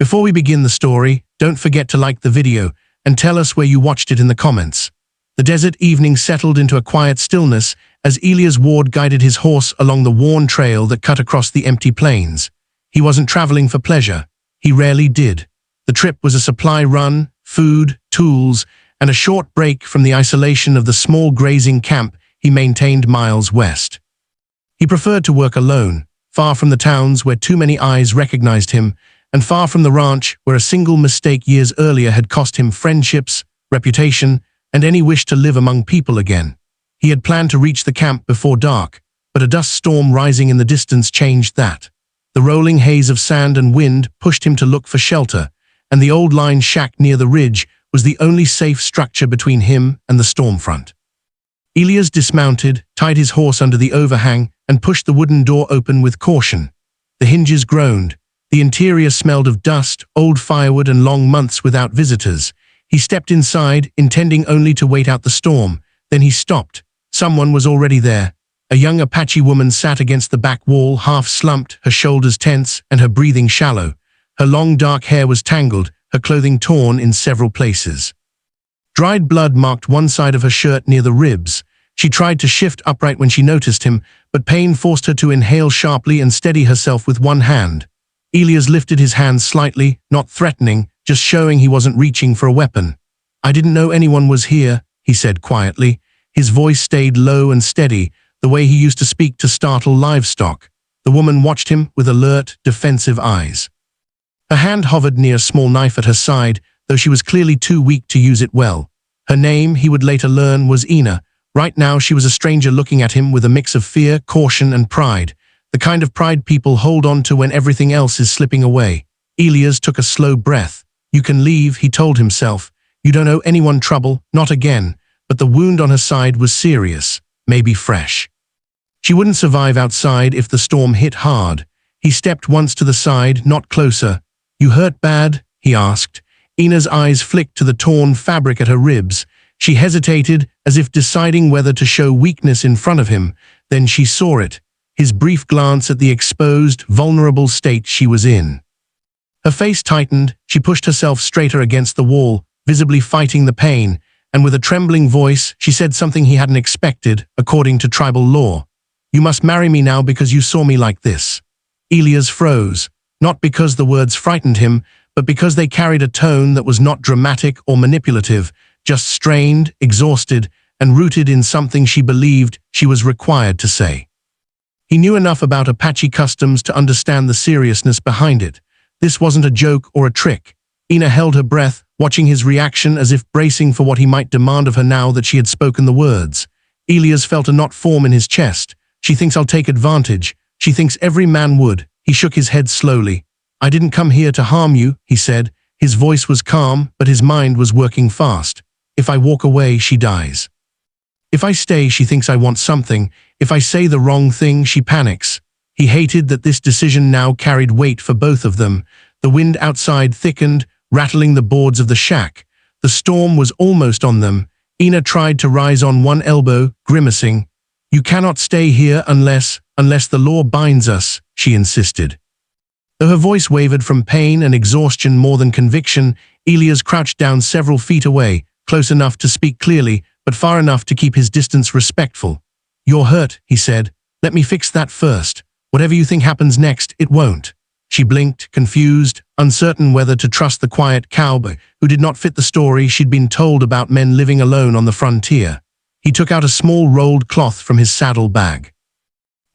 Before we begin the story, don't forget to like the video and tell us where you watched it in the comments. The desert evening settled into a quiet stillness as Elias Ward guided his horse along the worn trail that cut across the empty plains. He wasn't traveling for pleasure. He rarely did. The trip was a supply run, food, tools, and a short break from the isolation of the small grazing camp he maintained miles west. He preferred to work alone, far from the towns where too many eyes recognized him, and far from the ranch where a single mistake years earlier had cost him friendships, reputation, and any wish to live among people again. He had planned to reach the camp before dark, but a dust storm rising in the distance changed that. The rolling haze of sand and wind pushed him to look for shelter, and the old line shack near the ridge was the only safe structure between him and the storm front. Elias dismounted, tied his horse under the overhang, and pushed the wooden door open with caution. The hinges groaned. The interior smelled of dust, old firewood, and long months without visitors. He stepped inside, intending only to wait out the storm. Then he stopped. Someone was already there. A young Apache woman sat against the back wall, half slumped, her shoulders tense, and her breathing shallow. Her long dark hair was tangled, her clothing torn in several places. Dried blood marked one side of her shirt near the ribs. She tried to shift upright when she noticed him, but pain forced her to inhale sharply and steady herself with one hand. Elias lifted his hands slightly, not threatening, just showing he wasn't reaching for a weapon. "I didn't know anyone was here," he said quietly. His voice stayed low and steady, the way he used to speak to startle livestock. The woman watched him with alert, defensive eyes. Her hand hovered near a small knife at her side, though she was clearly too weak to use it well. Her name, he would later learn, was Ina. Right now she was a stranger looking at him with a mix of fear, caution, and pride. The kind of pride people hold on to when everything else is slipping away. Elias took a slow breath. "You can leave," he told himself. "You don't owe anyone trouble, not again." But the wound on her side was serious, maybe fresh. She wouldn't survive outside if the storm hit hard. He stepped once to the side, not closer. "You hurt bad?" he asked. Ina's eyes flicked to the torn fabric at her ribs. She hesitated, as if deciding whether to show weakness in front of him. Then she saw it. His brief glance at the exposed, vulnerable state she was in. Her face tightened. She pushed herself straighter against the wall, visibly fighting the pain, and with a trembling voice, she said something he hadn't expected, according to tribal law. "You must marry me now because you saw me like this." Elias froze, not because the words frightened him, but because they carried a tone that was not dramatic or manipulative, just strained, exhausted, and rooted in something she believed she was required to say. He knew enough about Apache customs to understand the seriousness behind it. This wasn't a joke or a trick. Ina held her breath, watching his reaction as if bracing for what he might demand of her now that she had spoken the words. Elias felt a knot form in his chest. "She thinks I'll take advantage. She thinks every man would." He shook his head slowly. "I didn't come here to harm you," he said. His voice was calm, but his mind was working fast. "If I walk away, she dies. If I stay, she thinks I want something. If I say the wrong thing, she panics." He hated that this decision now carried weight for both of them. The wind outside thickened, rattling the boards of the shack. The storm was almost on them. Ina tried to rise on one elbow, grimacing. "You cannot stay here unless the law binds us," she insisted. Though her voice wavered from pain and exhaustion more than conviction, Elias crouched down several feet away, close enough to speak clearly, but far enough to keep his distance respectful. "You're hurt," he said. "Let me fix that first. Whatever you think happens next, it won't." She blinked, confused, uncertain whether to trust the quiet cowboy, who did not fit the story she'd been told about men living alone on the frontier. He took out a small rolled cloth from his saddle bag.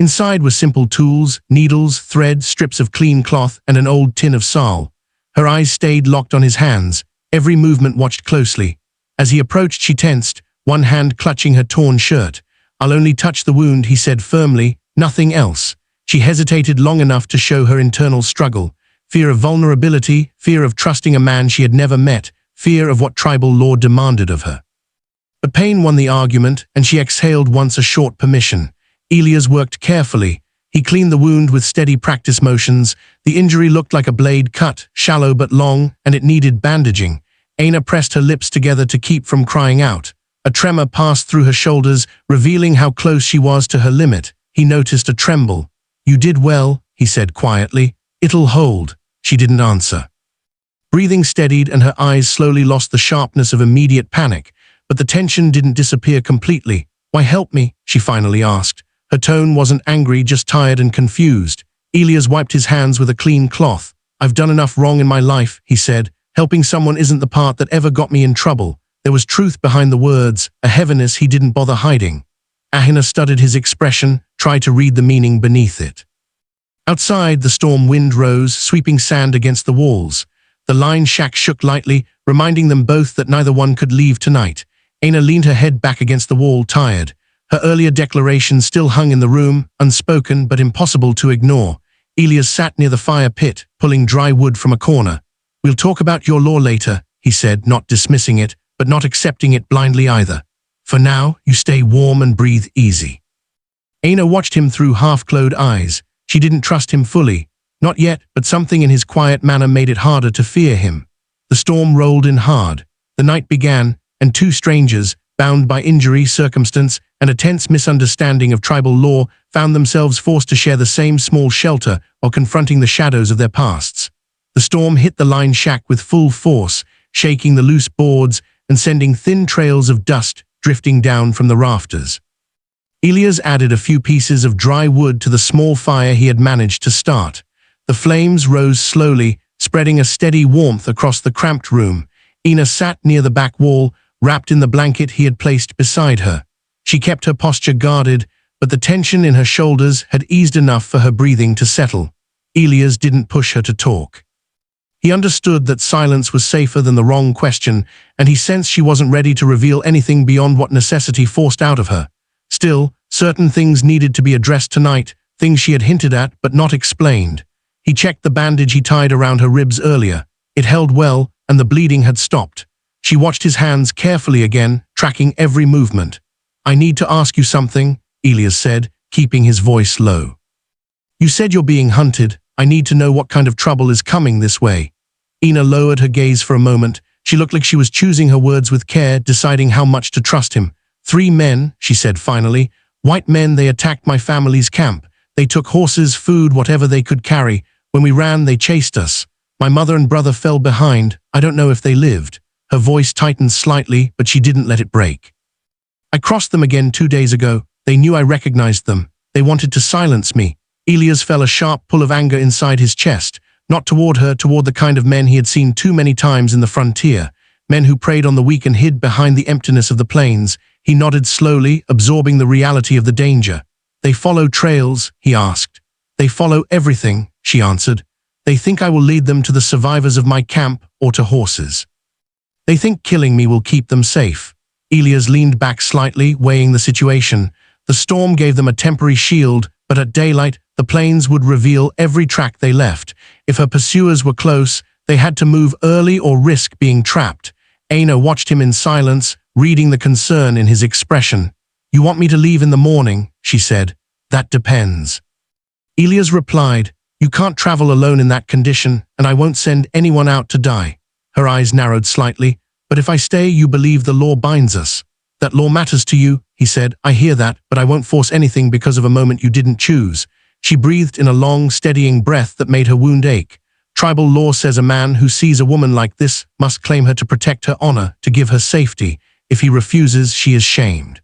Inside were simple tools, needles, thread, strips of clean cloth, and an old tin of sal. Her eyes stayed locked on his hands, every movement watched closely. As he approached, she tensed, one hand clutching her torn shirt. "I'll only touch the wound," he said firmly, "nothing else." She hesitated long enough to show her internal struggle. Fear of vulnerability, fear of trusting a man she had never met, fear of what tribal law demanded of her. But pain won the argument, and she exhaled once a short permission. Elias worked carefully. He cleaned the wound with steady practice motions. The injury looked like a blade cut, shallow but long, and it needed bandaging. Ina pressed her lips together to keep from crying out. A tremor passed through her shoulders, revealing how close she was to her limit. He noticed a tremble. "You did well," he said quietly. "It'll hold." She didn't answer. Breathing steadied and her eyes slowly lost the sharpness of immediate panic, but the tension didn't disappear completely. "Why help me?" she finally asked. Her tone wasn't angry, just tired and confused. Elias wiped his hands with a clean cloth. "I've done enough wrong in my life," he said. "Helping someone isn't the part that ever got me in trouble." There was truth behind the words, a heaviness he didn't bother hiding. Ahina studied his expression, tried to read the meaning beneath it. Outside, the storm wind rose, sweeping sand against the walls. The line shack shook lightly, reminding them both that neither one could leave tonight. Aina leaned her head back against the wall, tired. Her earlier declaration still hung in the room, unspoken but impossible to ignore. Elias sat near the fire pit, pulling dry wood from a corner. "We'll talk about your law later," he said, not dismissing it, but not accepting it blindly either. "For now, you stay warm and breathe easy." Aina watched him through half-closed eyes. She didn't trust him fully. Not yet, but something in his quiet manner made it harder to fear him. The storm rolled in hard. The night began, and two strangers, bound by injury, circumstance, and a tense misunderstanding of tribal law, found themselves forced to share the same small shelter while confronting the shadows of their pasts. The storm hit the line shack with full force, shaking the loose boards and sending thin trails of dust drifting down from the rafters. Elias added a few pieces of dry wood to the small fire he had managed to start. The flames rose slowly, spreading a steady warmth across the cramped room. Ina sat near the back wall, wrapped in the blanket he had placed beside her. She kept her posture guarded, but the tension in her shoulders had eased enough for her breathing to settle. Elias didn't push her to talk. He understood that silence was safer than the wrong question, and he sensed she wasn't ready to reveal anything beyond what necessity forced out of her. Still, certain things needed to be addressed tonight, things she had hinted at but not explained. He checked the bandage he tied around her ribs earlier. It held well, and the bleeding had stopped. She watched his hands carefully again, tracking every movement. "I need to ask you something," Elias said, keeping his voice low. "You said you're being hunted. I need to know what kind of trouble is coming this way." Ina lowered her gaze for a moment. She looked like she was choosing her words with care, deciding how much to trust him. "3 men," she said finally. "White men, they attacked my family's camp. They took horses, food, whatever they could carry. When we ran, they chased us. My mother and brother fell behind. I don't know if they lived." Her voice tightened slightly, but she didn't let it break. "I crossed them again 2 days ago. They knew I recognized them. They wanted to silence me." Elias felt a sharp pull of anger inside his chest, not toward her, toward the kind of men he had seen too many times in the frontier, men who preyed on the weak and hid behind the emptiness of the plains. He nodded slowly, absorbing the reality of the danger. "They follow trails?" he asked. "They follow everything," she answered. "They think I will lead them to the survivors of my camp or to horses. They think killing me will keep them safe." Elias leaned back slightly, weighing the situation. The storm gave them a temporary shield, but at daylight, the plains would reveal every track they left. If her pursuers were close, they had to move early or risk being trapped. Aina watched him in silence, reading the concern in his expression. "You want me to leave in the morning?" she said. "That depends." Elias replied, "You can't travel alone in that condition, and I won't send anyone out to die." Her eyes narrowed slightly. "But if I stay, you believe the law binds us." "That law matters to you," he said. "I hear that, but I won't force anything because of a moment you didn't choose." She breathed in a long, steadying breath that made her wound ache. "Tribal law says a man who sees a woman like this must claim her to protect her honor, to give her safety. If he refuses, she is shamed."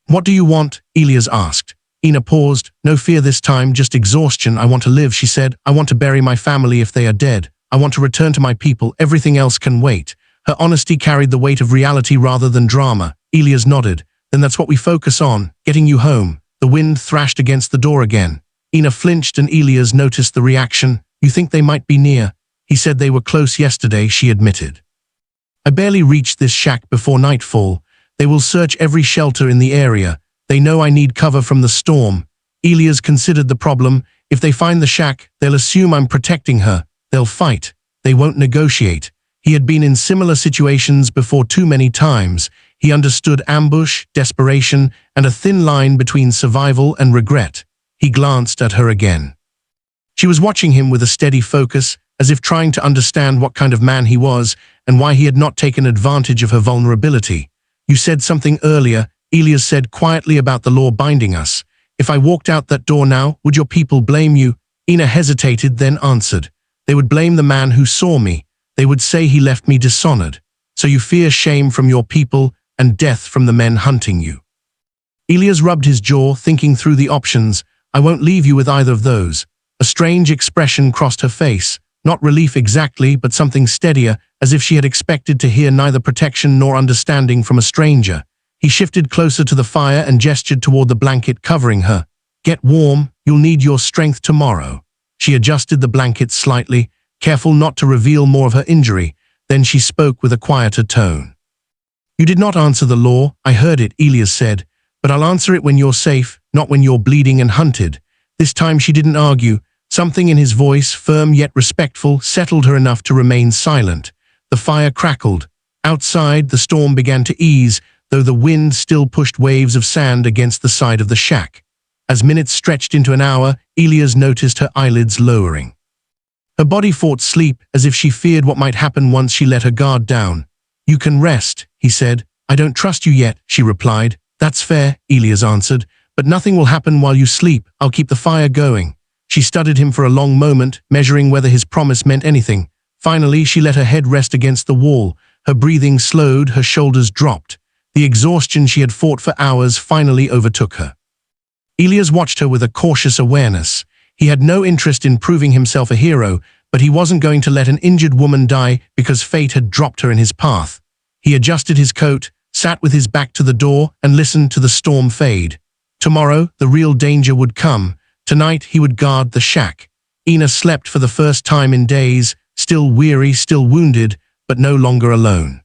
"What do you want?" Elias asked. Ina paused. "No fear this time, just exhaustion. I want to live," she said. "I want to bury my family if they are dead. I want to return to my people. Everything else can wait." Her honesty carried the weight of reality rather than drama. Elias nodded. "Then that's what we focus on, getting you home." The wind thrashed against the door again. Ina flinched and Elias noticed the reaction. "You think they might be near?" He said they were close yesterday, she admitted. "I barely reached this shack before nightfall. They will search every shelter in the area. They know I need cover from the storm." Elias considered the problem. If they find the shack, they'll assume I'm protecting her. They'll fight. They won't negotiate. He had been in similar situations before too many times. He understood ambush, desperation, and a thin line between survival and regret. He glanced at her again. She was watching him with a steady focus, as if trying to understand what kind of man he was and why he had not taken advantage of her vulnerability. "You said something earlier," Elias said quietly, "about the law binding us. If I walked out that door now, would your people blame you?" Ina hesitated, then answered. "They would blame the man who saw me. They would say he left me dishonored. So you fear shame from your people and death from the men hunting you. Elias rubbed his jaw, thinking through the options. I won't leave you with either of those. A strange expression crossed her face, not relief exactly, but something steadier, as if she had expected to hear neither protection nor understanding from a stranger. He shifted closer to the fire and gestured toward the blanket covering her. Get warm, you'll need your strength tomorrow. She adjusted the blanket slightly, careful not to reveal more of her injury. Then she spoke with a quieter tone. You did not answer the law, I heard it, Elias said, but I'll answer it when you're safe, not when you're bleeding and hunted. This time she didn't argue. Something in his voice, firm yet respectful, settled her enough to remain silent. The fire crackled. Outside, the storm began to ease, though the wind still pushed waves of sand against the side of the shack. As minutes stretched into an hour, Elias noticed her eyelids lowering. Her body fought sleep, as if she feared what might happen once she let her guard down. You can rest, he said. I don't trust you yet, she replied. That's fair, Elias answered, but nothing will happen while you sleep. I'll keep the fire going. She studied him for a long moment, measuring whether his promise meant anything. Finally, she let her head rest against the wall. Her breathing slowed, her shoulders dropped. The exhaustion she had fought for hours finally overtook her. Elias watched her with a cautious awareness. He had no interest in proving himself a hero, but he wasn't going to let an injured woman die because fate had dropped her in his path. He adjusted his coat, sat with his back to the door, and listened to the storm fade. Tomorrow, the real danger would come. Tonight, he would guard the shack. Ina slept for the first time in days, still weary, still wounded, but no longer alone.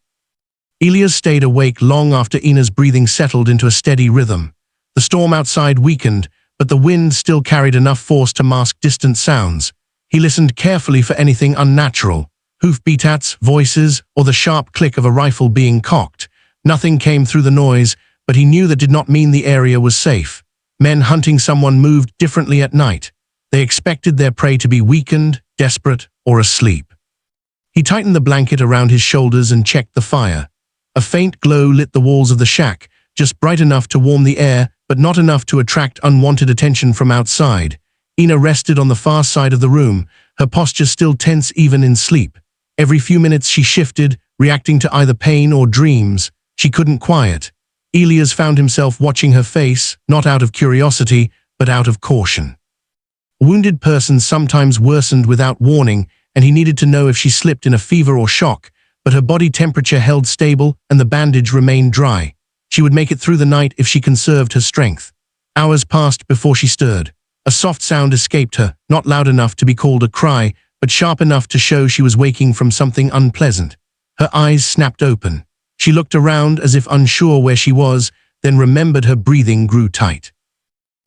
Elias stayed awake long after Ina's breathing settled into a steady rhythm. The storm outside weakened, but the wind still carried enough force to mask distant sounds. He listened carefully for anything unnatural, hoofbeats, voices, or the sharp click of a rifle being cocked. Nothing came through the noise, but he knew that did not mean the area was safe. Men hunting someone moved differently at night. They expected their prey to be weakened, desperate, or asleep. He tightened the blanket around his shoulders and checked the fire. A faint glow lit the walls of the shack, just bright enough to warm the air, but not enough to attract unwanted attention from outside. Ina rested on the far side of the room, her posture still tense even in sleep. Every few minutes she shifted, reacting to either pain or dreams. She couldn't quiet. Elias found himself watching her face, not out of curiosity, but out of caution. A wounded person sometimes worsened without warning, and he needed to know if she slipped in a fever or shock, but her body temperature held stable and the bandage remained dry. She would make it through the night if she conserved her strength. Hours passed before she stirred. A soft sound escaped her, not loud enough to be called a cry, but sharp enough to show she was waking from something unpleasant. Her eyes snapped open. She looked around as if unsure where she was, then remembered her breathing grew tight.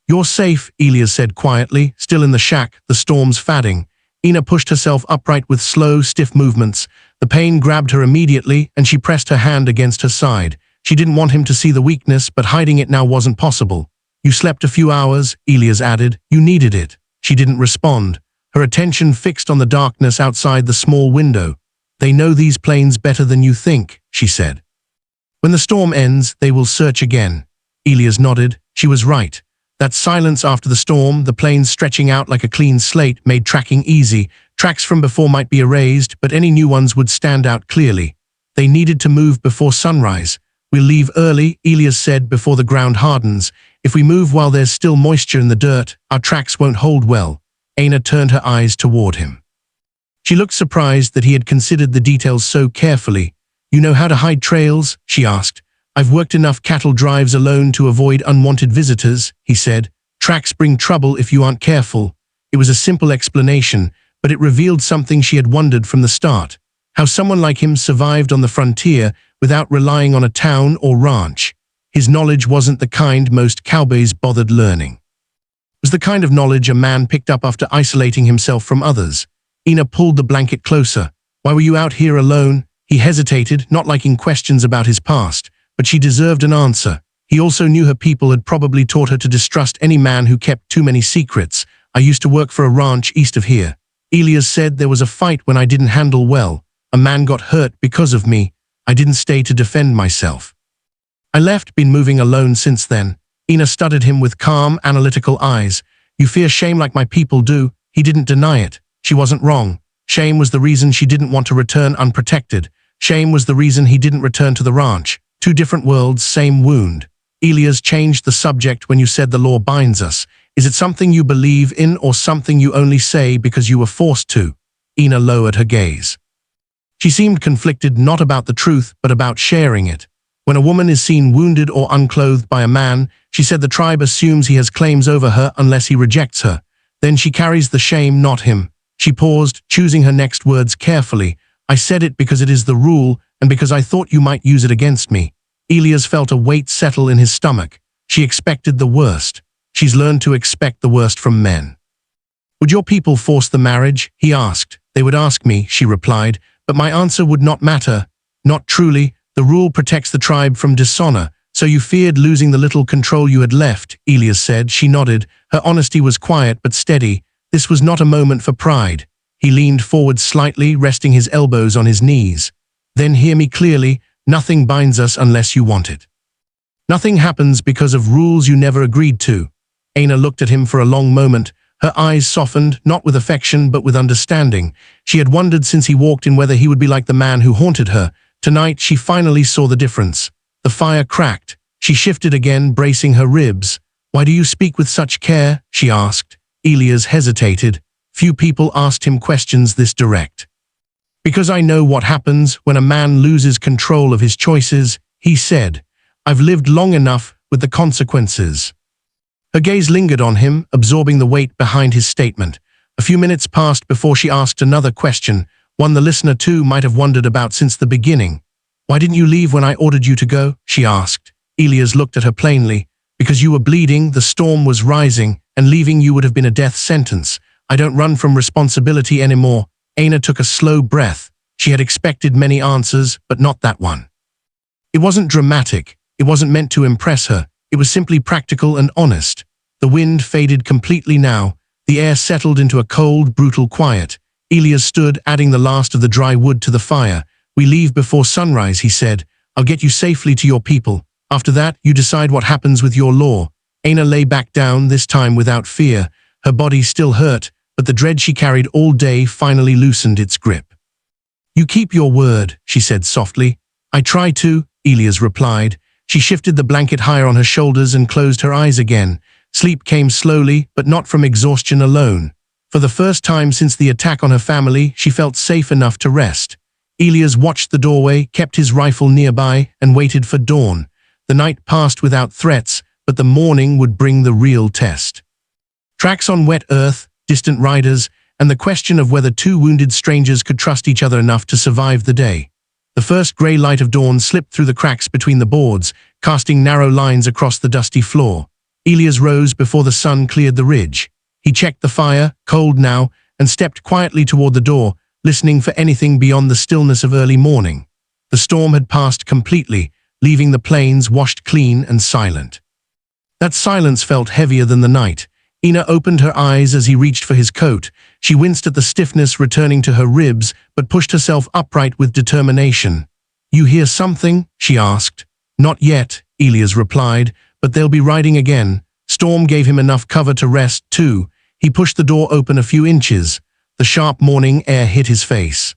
You're safe, Elias said quietly, still in the shack, the storm's fading. Ina pushed herself upright with slow, stiff movements. The pain grabbed her immediately, and she pressed her hand against her side. She didn't want him to see the weakness, but hiding it now wasn't possible. You slept a few hours, Elias added. You needed it. She didn't respond, her attention fixed on the darkness outside the small window. They know these plains better than you think, she said. When the storm ends, they will search again. Elias nodded. She was right. That silence after the storm, the plains stretching out like a clean slate, made tracking easy. Tracks from before might be erased, but any new ones would stand out clearly. They needed to move before sunrise. We'll leave early, Elias said, before the ground hardens. If we move while there's still moisture in the dirt, our tracks won't hold well. Ina turned her eyes toward him. She looked surprised that he had considered the details so carefully. You know how to hide trails? She asked. I've worked enough cattle drives alone to avoid unwanted visitors, he said. Tracks bring trouble if you aren't careful. It was a simple explanation, but it revealed something she had wondered from the start. How someone like him survived on the frontier without relying on a town or ranch. His knowledge wasn't the kind most cowboys bothered learning. It was the kind of knowledge a man picked up after isolating himself from others. Ina pulled the blanket closer. Why were you out here alone? He hesitated, not liking questions about his past, but she deserved an answer. He also knew her people had probably taught her to distrust any man who kept too many secrets. I used to work for a ranch east of here. Elias said there was a fight when I didn't handle well. A man got hurt because of me. I didn't stay to defend myself. I left, been moving alone since then. Ina studied him with calm, analytical eyes. You fear shame like my people do. He didn't deny it. She wasn't wrong. Shame was the reason she didn't want to return unprotected. Shame was the reason he didn't return to the ranch. Two different worlds, same wound. Elias changed the subject when you said the law binds us. Is it something you believe in or something you only say because you were forced to? Ina lowered her gaze. She seemed conflicted not about the truth but about sharing it. When a woman is seen wounded or unclothed by a man, she said the tribe assumes he has claims over her unless he rejects her. Then she carries the shame, not him. She paused, choosing her next words carefully. I said it because it is the rule and because I thought you might use it against me. Elias felt a weight settle in his stomach. She expected the worst. She's learned to expect the worst from men. Would your people force the marriage? He asked. They would ask me, she replied, but my answer would not matter. Not truly. The rule protects the tribe from dishonor. So you feared losing the little control you had left, Elias said. She nodded. Her honesty was quiet but steady. This was not a moment for pride. He leaned forward slightly, resting his elbows on his knees. Then hear me clearly. Nothing binds us unless you want it. Nothing happens because of rules you never agreed to. Aina looked at him for a long moment. Her eyes softened, not with affection but with understanding. She had wondered since he walked in whether he would be like the man who haunted her. Tonight she finally saw the difference. The fire cracked. She shifted again, bracing her ribs. Why do you speak with such care? She asked. Elias hesitated. Few people asked him questions this direct. Because I know what happens when a man loses control of his choices, he said. I've lived long enough with the consequences. Her gaze lingered on him, absorbing the weight behind his statement. A few minutes passed before she asked another question, one the listener too might have wondered about since the beginning. Why didn't you leave when I ordered you to go? She asked. Elias looked at her plainly. Because you were bleeding, the storm was rising, and leaving you would have been a death sentence. I don't run from responsibility anymore. Aina took a slow breath. She had expected many answers, but not that one. It wasn't dramatic. It wasn't meant to impress her. It was simply practical and honest. The wind faded completely now. The air settled into a cold, brutal quiet. Elias stood, adding the last of the dry wood to the fire. We leave before sunrise, he said. I'll get you safely to your people. After that, you decide what happens with your law. Aina lay back down, this time without fear. Her body still hurt, but the dread she carried all day finally loosened its grip. You keep your word, she said softly. I try to, Elias replied. She shifted the blanket higher on her shoulders and closed her eyes again. Sleep came slowly, but not from exhaustion alone. For the first time since the attack on her family, she felt safe enough to rest. Elias watched the doorway, kept his rifle nearby, and waited for dawn. The night passed without threats, but the morning would bring the real test. Tracks on wet earth, distant riders, and the question of whether two wounded strangers could trust each other enough to survive the day. The first grey light of dawn slipped through the cracks between the boards, casting narrow lines across the dusty floor. Elias rose before the sun cleared the ridge. He checked the fire, cold now, and stepped quietly toward the door, listening for anything beyond the stillness of early morning. The storm had passed completely, leaving the plains washed clean and silent. That silence felt heavier than the night. Ina opened her eyes as he reached for his coat. She winced at the stiffness returning to her ribs, but pushed herself upright with determination. You hear something? She asked. Not yet, Elias replied, but they'll be riding again. Storm gave him enough cover to rest, too. He pushed the door open a few inches. The sharp morning air hit his face.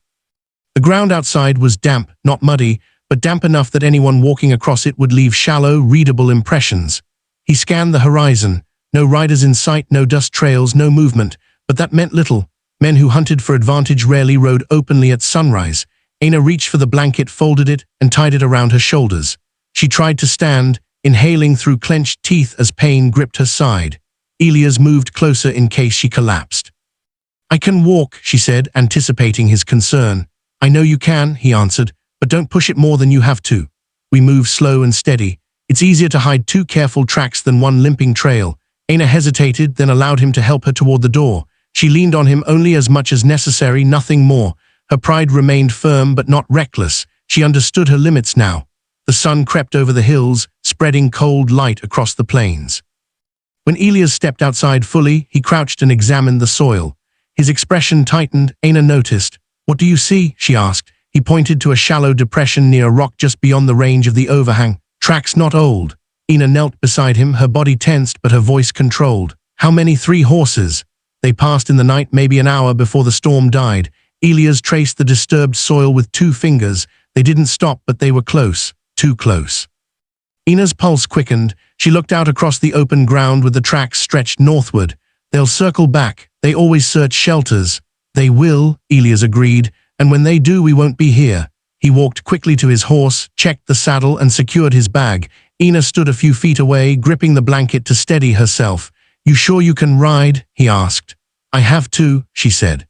The ground outside was damp, not muddy, but damp enough that anyone walking across it would leave shallow, readable impressions. He scanned the horizon. No riders in sight, no dust trails, no movement, but that meant little. Men who hunted for advantage rarely rode openly at sunrise. Aina reached for the blanket, folded it, and tied it around her shoulders. She tried to stand, inhaling through clenched teeth as pain gripped her side. Elias moved closer in case she collapsed. I can walk, she said, anticipating his concern. I know you can, he answered, but don't push it more than you have to. We move slow and steady. It's easier to hide two careful tracks than one limping trail. Aina hesitated, then allowed him to help her toward the door. She leaned on him only as much as necessary, nothing more. Her pride remained firm but not reckless. She understood her limits now. The sun crept over the hills, spreading cold light across the plains. When Elias stepped outside fully, he crouched and examined the soil. His expression tightened. Aina noticed. What do you see? She asked. He pointed to a shallow depression near a rock just beyond the range of the overhang. Tracks not old. Ina knelt beside him, her body tensed but her voice controlled. How many? 3 horses. They passed in the night, maybe an hour before the storm died. Elias traced the disturbed soil with 2 fingers. They didn't stop, but they were close, too close. Ina's pulse quickened. She looked out across the open ground with the tracks stretched northward. They'll circle back. They always search shelters. They will, Elias agreed, and when they do, we won't be here. He walked quickly to his horse, checked the saddle, and secured his bag. Ina stood a few feet away, gripping the blanket to steady herself. "You sure you can ride?" he asked. "I have to," she said.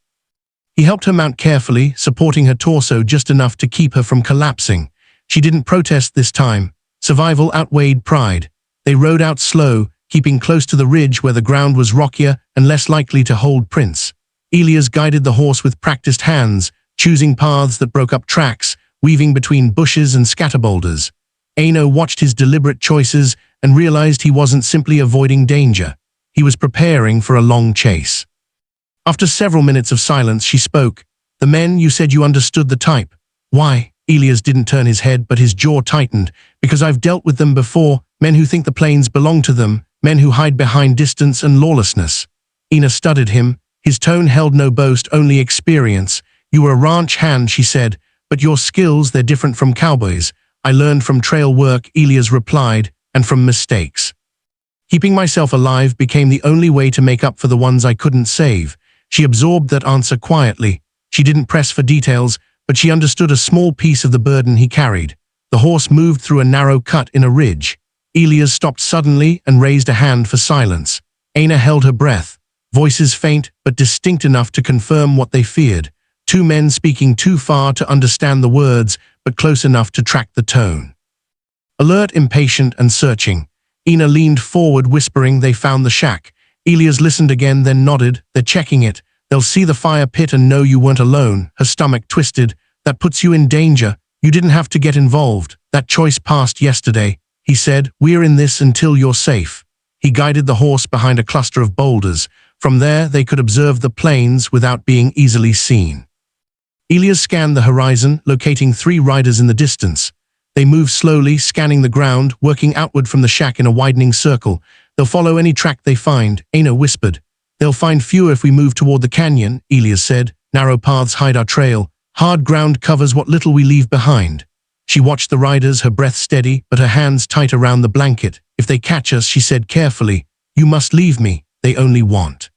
He helped her mount carefully, supporting her torso just enough to keep her from collapsing. She didn't protest this time. Survival outweighed pride. They rode out slow, keeping close to the ridge where the ground was rockier and less likely to hold prints. Elias guided the horse with practiced hands, choosing paths that broke up tracks, weaving between bushes and scatterboulders. Aino watched his deliberate choices and realized he wasn't simply avoiding danger. He was preparing for a long chase. After several minutes of silence, she spoke. "The men, you said you understood the type. Why?" Elias didn't turn his head, but his jaw tightened. "Because I've dealt with them before, men who think the plains belong to them, men who hide behind distance and lawlessness." Ina studied him. His tone held no boast, only experience. "You were a ranch hand," she said, "but your skills, they're different from cowboys." "I learned from trail work," Elias replied, "and from mistakes. Keeping myself alive became the only way to make up for the ones I couldn't save." She absorbed that answer quietly. She didn't press for details, but she understood a small piece of the burden he carried. The horse moved through a narrow cut in a ridge. Elias stopped suddenly and raised a hand for silence. Aina held her breath, voices faint but distinct enough to confirm what they feared. 2 men speaking too far to understand the words, but close enough to track the tone. Alert, impatient, and searching. Ina leaned forward, whispering they found the shack. Elias listened again, then nodded. "They're checking it. They'll see the fire pit and know you weren't alone." Her stomach twisted. "That puts you in danger. You didn't have to get involved. That choice passed yesterday," he said. "We're in this until you're safe." He guided the horse behind a cluster of boulders. From there, they could observe the plains without being easily seen. Elias scanned the horizon, locating 3 riders in the distance. They moved slowly, scanning the ground, working outward from the shack in a widening circle. "They'll follow any track they find," Aina whispered. "They'll find fewer if we move toward the canyon," Elias said. "Narrow paths hide our trail. Hard ground covers what little we leave behind." She watched the riders, her breath steady, but her hands tight around the blanket. "If they catch us," she said carefully, "you must leave me. They only want."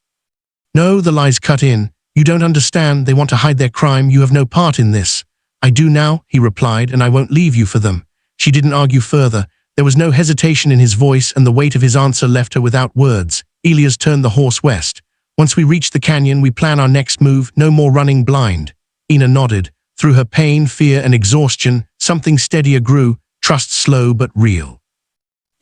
"No," the lies cut in. "You don't understand. They want to hide their crime. You have no part in this." "I do now," he replied, "and I won't leave you for them." She didn't argue further. There was no hesitation in his voice, and the weight of his answer left her without words. Elias turned the horse west. "Once we reach the canyon, we plan our next move. No more running blind." Ina nodded. Through her pain, fear, and exhaustion, something steadier grew, trust slow but real.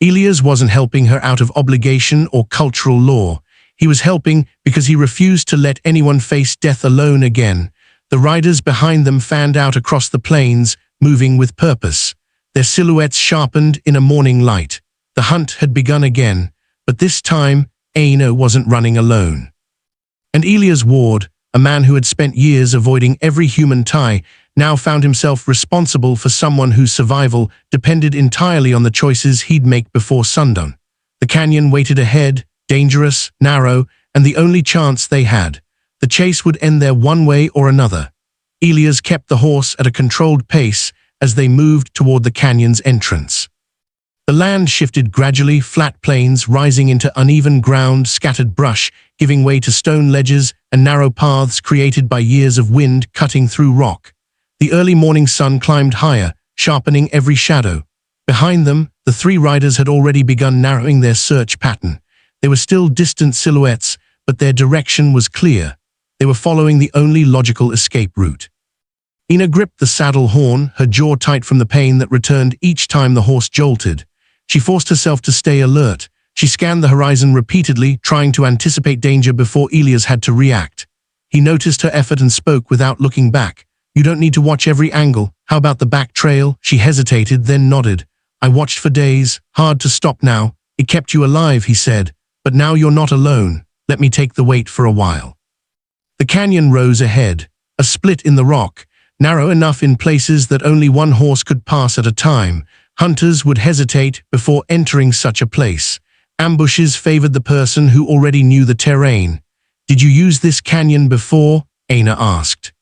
Elias wasn't helping her out of obligation or cultural law. He was helping because he refused to let anyone face death alone again. The riders behind them fanned out across the plains, moving with purpose. Their silhouettes sharpened in a morning light. The hunt had begun again, but this time, Aina wasn't running alone. And Elias Ward, a man who had spent years avoiding every human tie, now found himself responsible for someone whose survival depended entirely on the choices he'd make before sundown. The canyon waited ahead, dangerous, narrow, and the only chance they had. The chase would end there one way or another. Elias kept the horse at a controlled pace as they moved toward the canyon's entrance. The land shifted gradually, flat plains rising into uneven ground, scattered brush, giving way to stone ledges and narrow paths created by years of wind cutting through rock. The early morning sun climbed higher, sharpening every shadow. Behind them, the 3 riders had already begun narrowing their search pattern. They were still distant silhouettes, but their direction was clear. They were following the only logical escape route. Ina gripped the saddle horn, her jaw tight from the pain that returned each time the horse jolted. She forced herself to stay alert. She scanned the horizon repeatedly, trying to anticipate danger before Elias had to react. He noticed her effort and spoke without looking back. "You don't need to watch every angle. How about the back trail?" She hesitated, then nodded. "I watched for days. Hard to stop now. It kept you alive," he said. "But now you're not alone. Let me take the weight for a while." The canyon rose ahead, a split in the rock, narrow enough in places that only one horse could pass at a time. Hunters would hesitate before entering such a place. Ambushes favored the person who already knew the terrain. "Did you use this canyon before?" Aina asked.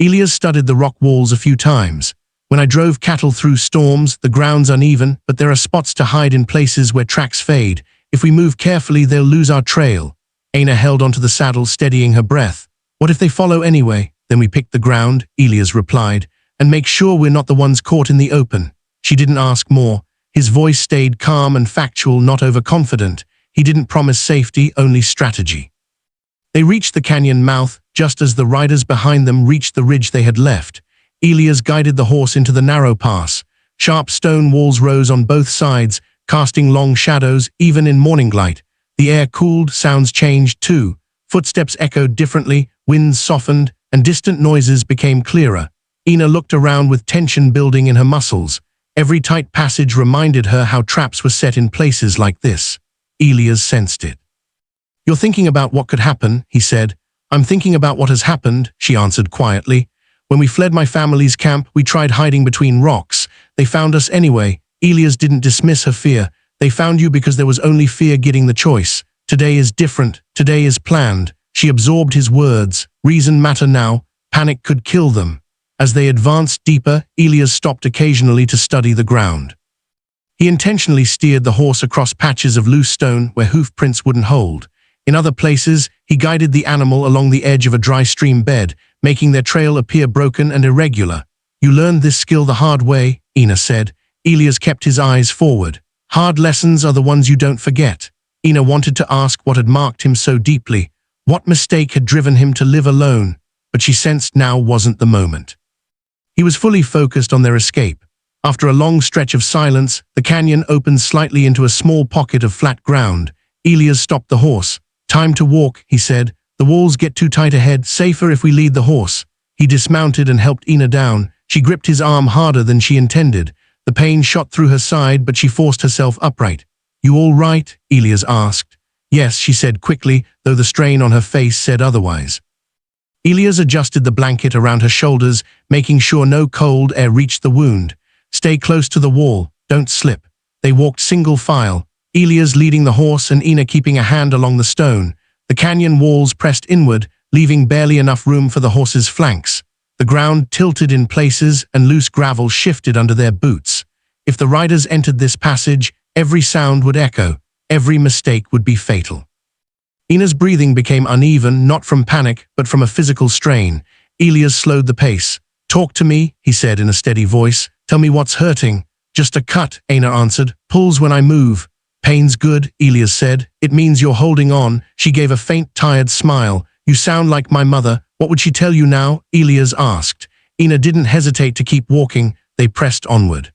Elias studied the rock walls a few times. When I drove cattle through storms, the ground's uneven, but there are spots to hide in places where tracks fade. If we move carefully, they'll lose our trail. Aina held onto the saddle, steadying her breath. What if they follow anyway? Then we pick the ground, Elias replied, and make sure we're not the ones caught in the open. She didn't ask more. His voice stayed calm and factual, not overconfident. He didn't promise safety, only strategy. They reached the canyon mouth, just as the riders behind them reached the ridge they had left. Elias guided the horse into the narrow pass. Sharp stone walls rose on both sides, casting long shadows, even in morning light. The air cooled, sounds changed too. Footsteps echoed differently, winds softened, and distant noises became clearer. Ina looked around with tension building in her muscles. Every tight passage reminded her how traps were set in places like this. Elias sensed it. "You're thinking about what could happen," he said. "I'm thinking about what has happened," she answered quietly. "When we fled my family's camp, we tried hiding between rocks. They found us anyway." Elias didn't dismiss her fear. "They found you because there was only fear getting the choice. Today is different. Today is planned." She absorbed his words. Reason matter now. Panic could kill them. As they advanced deeper, Elias stopped occasionally to study the ground. He intentionally steered the horse across patches of loose stone where hoof prints wouldn't hold. In other places, he guided the animal along the edge of a dry stream bed, making their trail appear broken and irregular. "You learned this skill the hard way," Ina said. Elias kept his eyes forward. "Hard lessons are the ones you don't forget." Ina wanted to ask what had marked him so deeply, what mistake had driven him to live alone, but she sensed now wasn't the moment. He was fully focused on their escape. After a long stretch of silence, the canyon opened slightly into a small pocket of flat ground. Elias stopped the horse. "Time to walk," he said. "The walls get too tight ahead, safer if we lead the horse." He dismounted and helped Ina down. She gripped his arm harder than she intended. The pain shot through her side, but she forced herself upright. "You all right?" Elias asked. "Yes," she said quickly, though the strain on her face said otherwise. Elias adjusted the blanket around her shoulders, making sure no cold air reached the wound. "Stay close to the wall, don't slip." They walked single file, Elias leading the horse and Ina keeping a hand along the stone. The canyon walls pressed inward, leaving barely enough room for the horse's flanks. The ground tilted in places and loose gravel shifted under their boots. If the riders entered this passage, every sound would echo, every mistake would be fatal. Ina's breathing became uneven, not from panic, but from a physical strain. Elias slowed the pace. "Talk to me," he said in a steady voice. "Tell me what's hurting." "Just a cut," Ina answered. "Pulls when I move." "Pain's good," Elias said. "It means you're holding on." She gave a faint, tired smile. "You sound like my mother. What would she tell you now?" Elias asked. Ina didn't hesitate to keep walking. They pressed onward.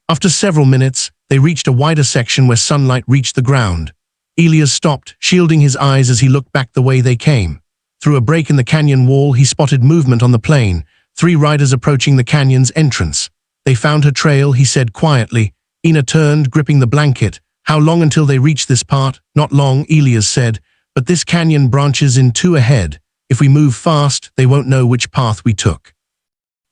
After several minutes, they reached a wider section where sunlight reached the ground. Elias stopped, shielding his eyes as he looked back the way they came. Through a break in the canyon wall, he spotted movement on the plain, 3 riders approaching the canyon's entrance. "They found her trail," he said quietly. Ina turned, gripping the blanket. "How long until they reach this part?" "Not long," Elias said, "but this canyon branches in 2 ahead. If we move fast, they won't know which path we took."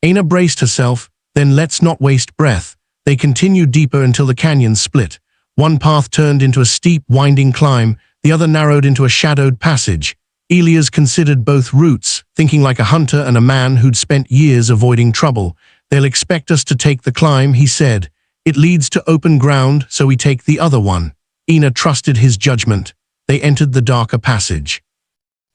Ina braced herself. "Then let's not waste breath." They continued deeper until the canyon split. One path turned into a steep, winding climb, the other narrowed into a shadowed passage. Elias considered both routes, thinking like a hunter and a man who'd spent years avoiding trouble. "They'll expect us to take the climb," he said. "It leads to open ground, so we take the other one." Ina trusted his judgment. They entered the darker passage.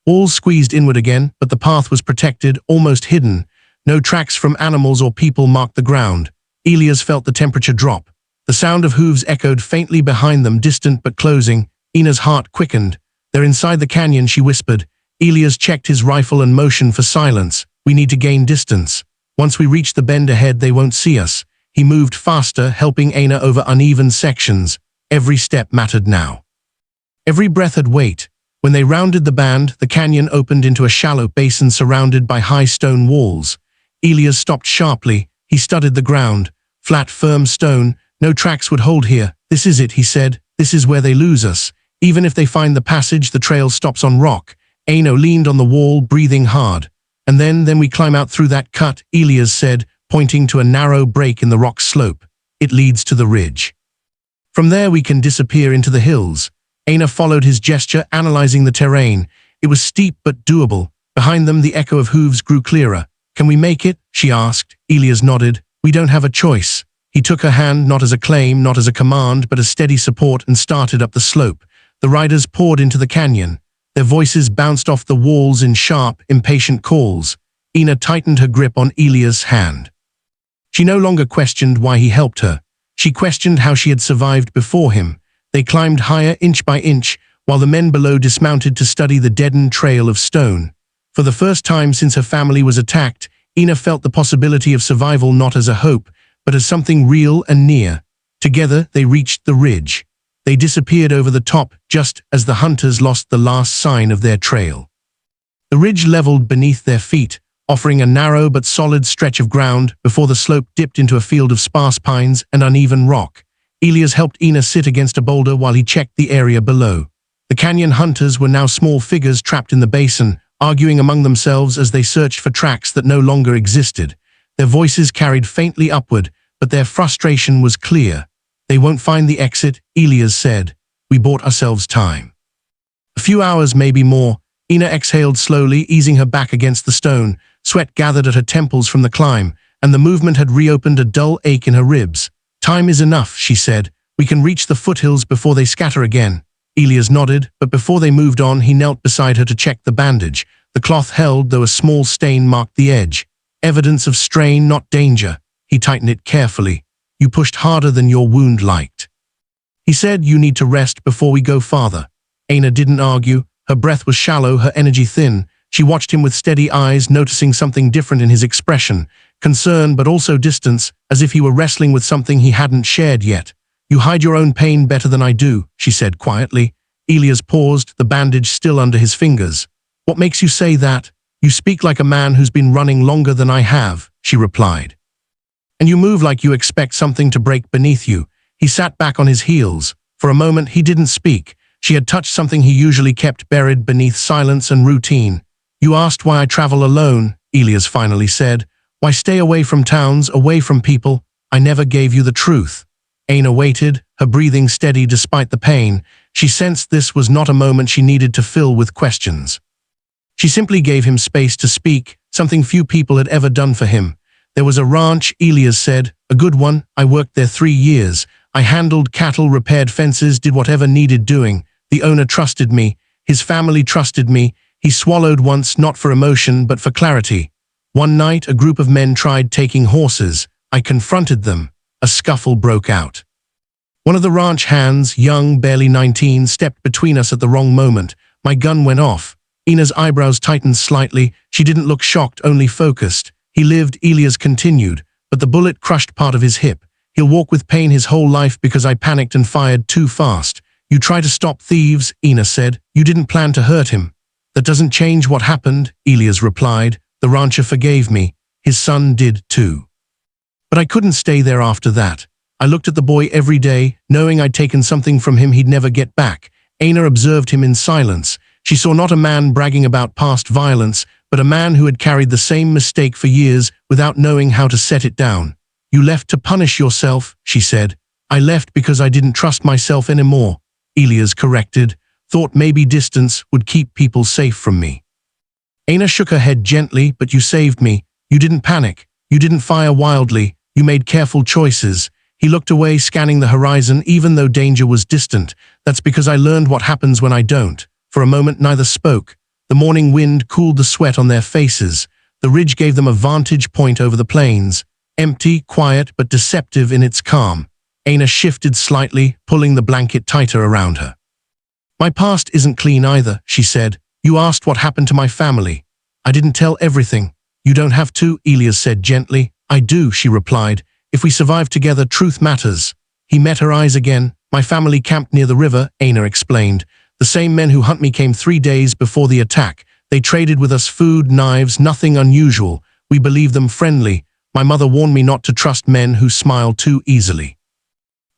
All squeezed inward again, but the path was protected, almost hidden. No tracks from animals or people marked the ground. Elias felt the temperature drop. The sound of hooves echoed faintly behind them, distant but closing. Ina's heart quickened. "They're inside the canyon," she whispered. Elias checked his rifle and motioned for silence. "We need to gain distance. Once we reach the bend ahead, they won't see us." He moved faster, helping Ina over uneven sections. Every step mattered now. Every breath had weight. When they rounded the band, the canyon opened into a shallow basin surrounded by high stone walls. Elias stopped sharply. He studied the ground. Flat, firm stone. "No tracks would hold here." "This is it," he said. "This is where they lose us. Even if they find the passage, the trail stops on rock." Ina leaned on the wall, breathing hard. "And then we climb out through that cut," Elias said, pointing to a narrow break in the rock slope. "It leads to the ridge. From there we can disappear into the hills." Ina followed his gesture, analyzing the terrain. It was steep but doable. Behind them, the echo of hooves grew clearer. Can we make it? She asked. Elias nodded. We don't have a choice. He took her hand, not as a claim, not as a command, but as steady support, and started up the slope. The riders poured into the canyon. Their voices bounced off the walls in sharp, impatient calls. Ina tightened her grip on Elias' hand. She no longer questioned why he helped her. She questioned how she had survived before him. They climbed higher inch by inch, while the men below dismounted to study the deadened trail of stone. For the first time since her family was attacked, Ina felt the possibility of survival not as a hope, but as something real and near. Together, they reached the ridge. They disappeared over the top just as the hunters lost the last sign of their trail. The ridge leveled beneath their feet, offering a narrow but solid stretch of ground before the slope dipped into a field of sparse pines and uneven rock. Elias helped Ina sit against a boulder while he checked the area below. The canyon hunters were now small figures trapped in the basin, arguing among themselves as they searched for tracks that no longer existed. Their voices carried faintly upward, but their frustration was clear. They won't find the exit, Elias said. We bought ourselves time. A few hours, maybe more. Ina exhaled slowly, easing her back against the stone. Sweat gathered at her temples from the climb, and the movement had reopened a dull ache in her ribs. Time is enough, she said. We can reach the foothills before they scatter again. Elias nodded, but before they moved on, he knelt beside her to check the bandage. The cloth held, though a small stain marked the edge. Evidence of strain, not danger. He tightened it carefully. You pushed harder than your wound liked. He said, you need to rest before we go farther. Ina didn't argue. Her breath was shallow, her energy thin. She watched him with steady eyes, noticing something different in his expression. Concern, but also distance, as if he were wrestling with something he hadn't shared yet. You hide your own pain better than I do, she said quietly. Elias paused, the bandage still under his fingers. What makes you say that? You speak like a man who's been running longer than I have, she replied. And you move like you expect something to break beneath you. He sat back on his heels. For a moment, he didn't speak. She had touched something he usually kept buried beneath silence and routine. You asked why I travel alone, Elias finally said. Why stay away from towns, away from people? I never gave you the truth. Ina waited, her breathing steady despite the pain. She sensed this was not a moment she needed to fill with questions. She simply gave him space to speak, something few people had ever done for him. There was a ranch, Elias said, a good one. I worked there 3 years. I handled cattle, repaired fences, did whatever needed doing. The owner trusted me. His family trusted me. He swallowed once, not for emotion, but for clarity. One night, a group of men tried taking horses. I confronted them. A scuffle broke out. One of the ranch hands, young, barely 19, stepped between us at the wrong moment. My gun went off. Ina's eyebrows tightened slightly. She didn't look shocked, only focused. He lived, Elias continued, but the bullet crushed part of his hip. He'll walk with pain his whole life because I panicked and fired too fast. You try to stop thieves, Ina said. You didn't plan to hurt him. That doesn't change what happened, Elias replied. The rancher forgave me. His son did too. But I couldn't stay there after that. I looked at the boy every day, knowing I'd taken something from him he'd never get back. Ina observed him in silence. She saw not a man bragging about past violence, but a man who had carried the same mistake for years without knowing how to set it down. You left to punish yourself, she said. I left because I didn't trust myself anymore, Elias corrected. Thought maybe distance would keep people safe from me. Ina shook her head gently, but you saved me. You didn't panic. You didn't fire wildly. You made careful choices. He looked away, scanning the horizon, even though danger was distant. That's because I learned what happens when I don't. For a moment, neither spoke. The morning wind cooled the sweat on their faces. The ridge gave them a vantage point over the plains. Empty, quiet, but deceptive in its calm. Ina shifted slightly, pulling the blanket tighter around her. My past isn't clean either, she said. You asked what happened to my family. I didn't tell everything. You don't have to, Elias said gently. I do, she replied. If we survive together, truth matters. He met her eyes again. My family camped near the river, Ina explained. The same men who hunt me came 3 days before the attack. They traded with us food, knives, nothing unusual. We believed them friendly. My mother warned me not to trust men who smile too easily.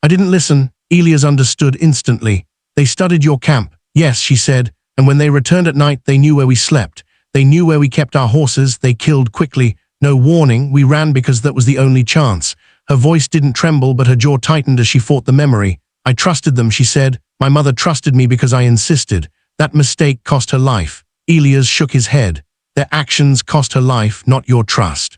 I didn't listen. Elias understood instantly. They studied your camp. Yes, she said. And when they returned at night, they knew where we slept. They knew where we kept our horses. They killed quickly. No warning. We ran because that was the only chance. Her voice didn't tremble, but her jaw tightened as she fought the memory. I trusted them, she said. My mother trusted me because I insisted. That mistake cost her life. Elias shook his head. Their actions cost her life, not your trust.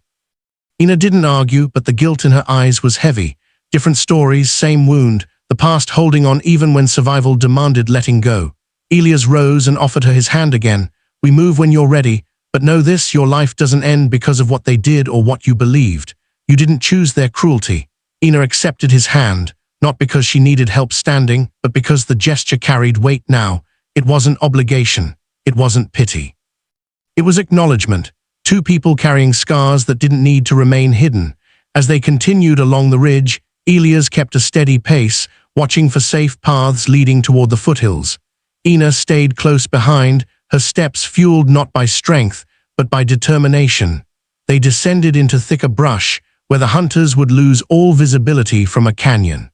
Ina didn't argue, but the guilt in her eyes was heavy. Different stories, same wound, the past holding on even when survival demanded letting go. Elias rose and offered her his hand again. We move when you're ready, but know this, your life doesn't end because of what they did or what you believed. You didn't choose their cruelty. Ina accepted his hand, not because she needed help standing, but because the gesture carried weight now. It wasn't obligation. It wasn't pity. It was acknowledgement. Two people carrying scars that didn't need to remain hidden. As they continued along the ridge, Elias kept a steady pace, watching for safe paths leading toward the foothills. Ina stayed close behind, her steps fueled not by strength, but by determination. They descended into thicker brush, where the hunters would lose all visibility from a canyon.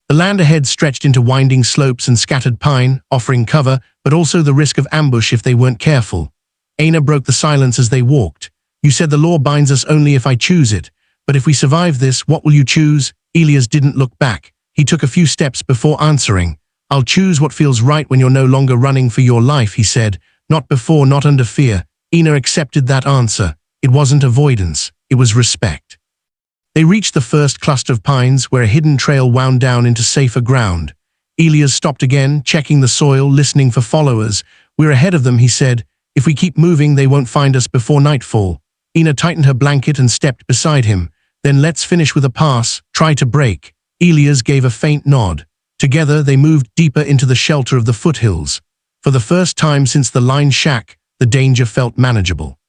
The land ahead stretched into winding slopes and scattered pine, offering cover, but also the risk of ambush if they weren't careful. Ina broke the silence as they walked. You said the law binds us only if I choose it, but if we survive this, what will you choose? Elias didn't look back. He took a few steps before answering. I'll choose what feels right when you're no longer running for your life, he said. Not before, not under fear. Ina accepted that answer. It wasn't avoidance, it was respect. They reached the first cluster of pines where a hidden trail wound down into safer ground. Elias stopped again, checking the soil, listening for followers. We're ahead of them, he said. If we keep moving, they won't find us before nightfall. Ina tightened her blanket and stepped beside him. Then let's finish with a pass, try to break. Elias gave a faint nod. Together, they moved deeper into the shelter of the foothills. For the first time since the line shack, the danger felt manageable.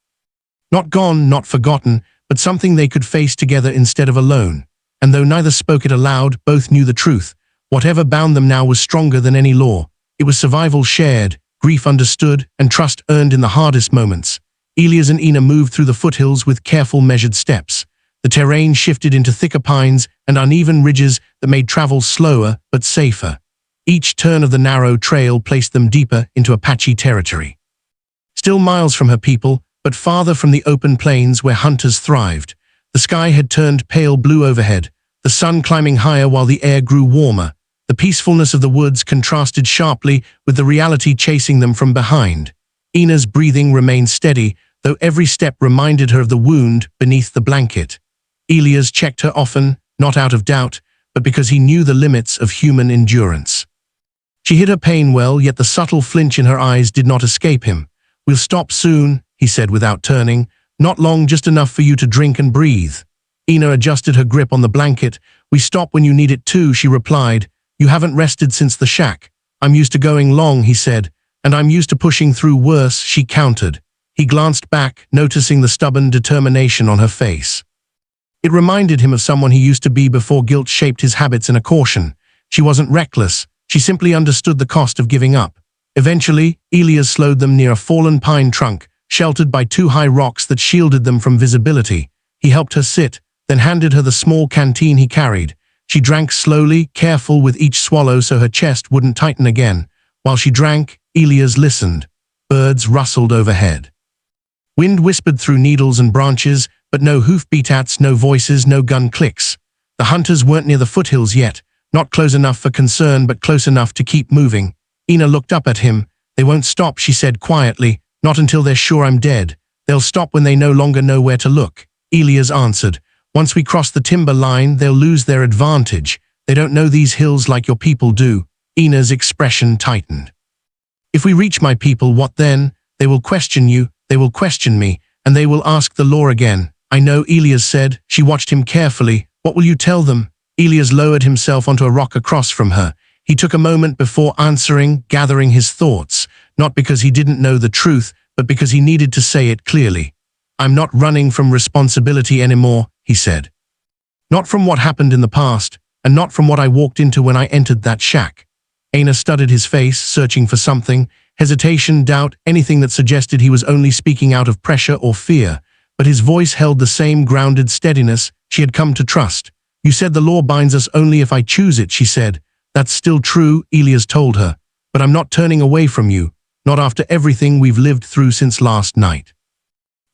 Not gone, not forgotten, but something they could face together instead of alone. And though neither spoke it aloud, both knew the truth. Whatever bound them now was stronger than any law. It was survival shared, grief understood, and trust earned in the hardest moments. Elias and Ina moved through the foothills with careful, measured steps. The terrain shifted into thicker pines and uneven ridges that made travel slower but safer. Each turn of the narrow trail placed them deeper into Apache territory. Still miles from her people, but farther from the open plains where hunters thrived. The sky had turned pale blue overhead, the sun climbing higher while the air grew warmer. The peacefulness of the woods contrasted sharply with the reality chasing them from behind. Ina's breathing remained steady, though every step reminded her of the wound beneath the blanket. Elias checked her often, not out of doubt, but because he knew the limits of human endurance. She hid her pain well, yet the subtle flinch in her eyes did not escape him. We'll stop soon, he said without turning. Not long, just enough for you to drink and breathe. Ina adjusted her grip on the blanket. We stop when you need it too, she replied. You haven't rested since the shack. I'm used to going long, he said, and I'm used to pushing through worse, she countered. He glanced back, noticing the stubborn determination on her face. It reminded him of someone he used to be before guilt shaped his habits in a caution. She wasn't reckless, she simply understood the cost of giving up. Eventually, Elias slowed them near a fallen pine trunk, sheltered by two high rocks that shielded them from visibility. He helped her sit, then handed her the small canteen he carried. She drank slowly, careful with each swallow so her chest wouldn't tighten again. While she drank, Elias listened. Birds rustled overhead. Wind whispered through needles and branches, but no hoofbeats, no voices, no gun clicks. The hunters weren't near the foothills yet, not close enough for concern but close enough to keep moving. Ina looked up at him. They won't stop, she said quietly, not until they're sure I'm dead. They'll stop when they no longer know where to look. Elias answered. Once we cross the timber line, they'll lose their advantage. They don't know these hills like your people do. Ina's expression tightened. If we reach my people, what then? They will question you, they will question me, and they will ask the law again. I know, Elias said. She watched him carefully. What will you tell them? Elias lowered himself onto a rock across from her. He took a moment before answering, gathering his thoughts, not because he didn't know the truth, but because he needed to say it clearly. I'm not running from responsibility anymore, he said. Not from what happened in the past, and not from what I walked into when I entered that shack. Ina studied his face, searching for something, hesitation, doubt, anything that suggested he was only speaking out of pressure or fear, but his voice held the same grounded steadiness she had come to trust. You said the law binds us only if I choose it, she said. That's still true, Elias told her, but I'm not turning away from you, not after everything we've lived through since last night.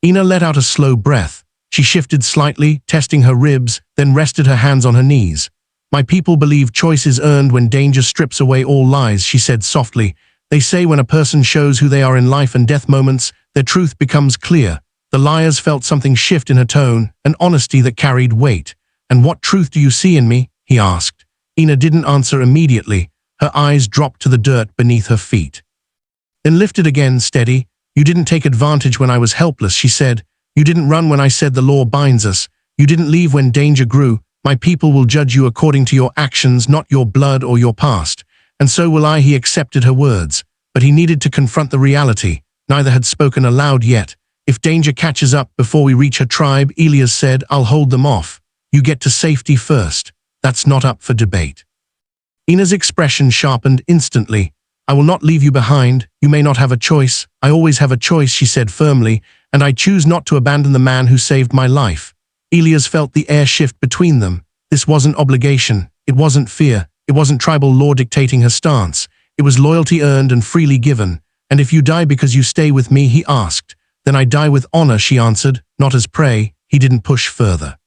Ina let out a slow breath. She shifted slightly, testing her ribs, then rested her hands on her knees. My people believe choice is earned when danger strips away all lies, she said softly. They say when a person shows who they are in life and death moments, Their truth becomes clear. The liars felt something shift in her tone, an honesty that carried weight. "And what truth do you see in me?" he asked. Ina didn't answer immediately. Her eyes dropped to the dirt beneath her feet. Then lifted again, steady. "You didn't take advantage when I was helpless," she said. "You didn't run when I said the law binds us. You didn't leave when danger grew. My people will judge you according to your actions, not your blood or your past. And so will I." He accepted her words, but he needed to confront the reality. Neither had spoken aloud yet. "If danger catches up before we reach her tribe," Elias said, "I'll hold them off. You get to safety first. That's not up for debate." Ina's expression sharpened instantly. "I will not leave you behind. You may not have a choice. I always have a choice," she said firmly, "and I choose not to abandon the man who saved my life." Elias felt the air shift between them. This wasn't obligation. It wasn't fear. It wasn't tribal law dictating her stance. It was loyalty earned and freely given. "And if you die because you stay with me?" he asked. "Then I die with honor," she answered, "not as prey." He didn't push further.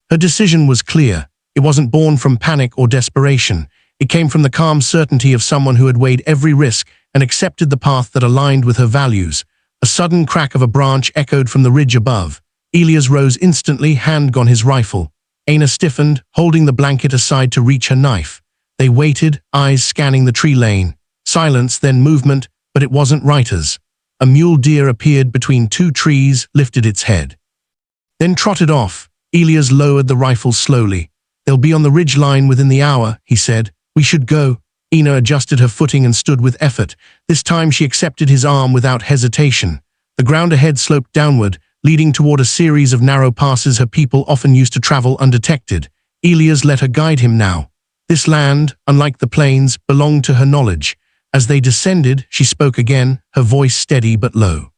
Her decision was clear. It wasn't born from panic or desperation. It came from the calm certainty of someone who had weighed every risk and accepted the path that aligned with her values. A sudden crack of a branch echoed from the ridge above. Elias rose instantly, hand on his rifle. Aina stiffened, holding the blanket aside to reach her knife. They waited, eyes scanning the tree lane. Silence, then movement, but it wasn't Reiter's. A mule deer appeared between two trees, lifted its head. Then trotted off. Elias lowered the rifle slowly. "They'll be on the ridge line within the hour," he said. "We should go." Ina adjusted her footing and stood with effort. This time she accepted his arm without hesitation. The ground ahead sloped downward, leading toward a series of narrow passes her people often used to travel undetected. Elias let her guide him now. This land, unlike the plains, belonged to her knowledge. As they descended, she spoke again, her voice steady but low.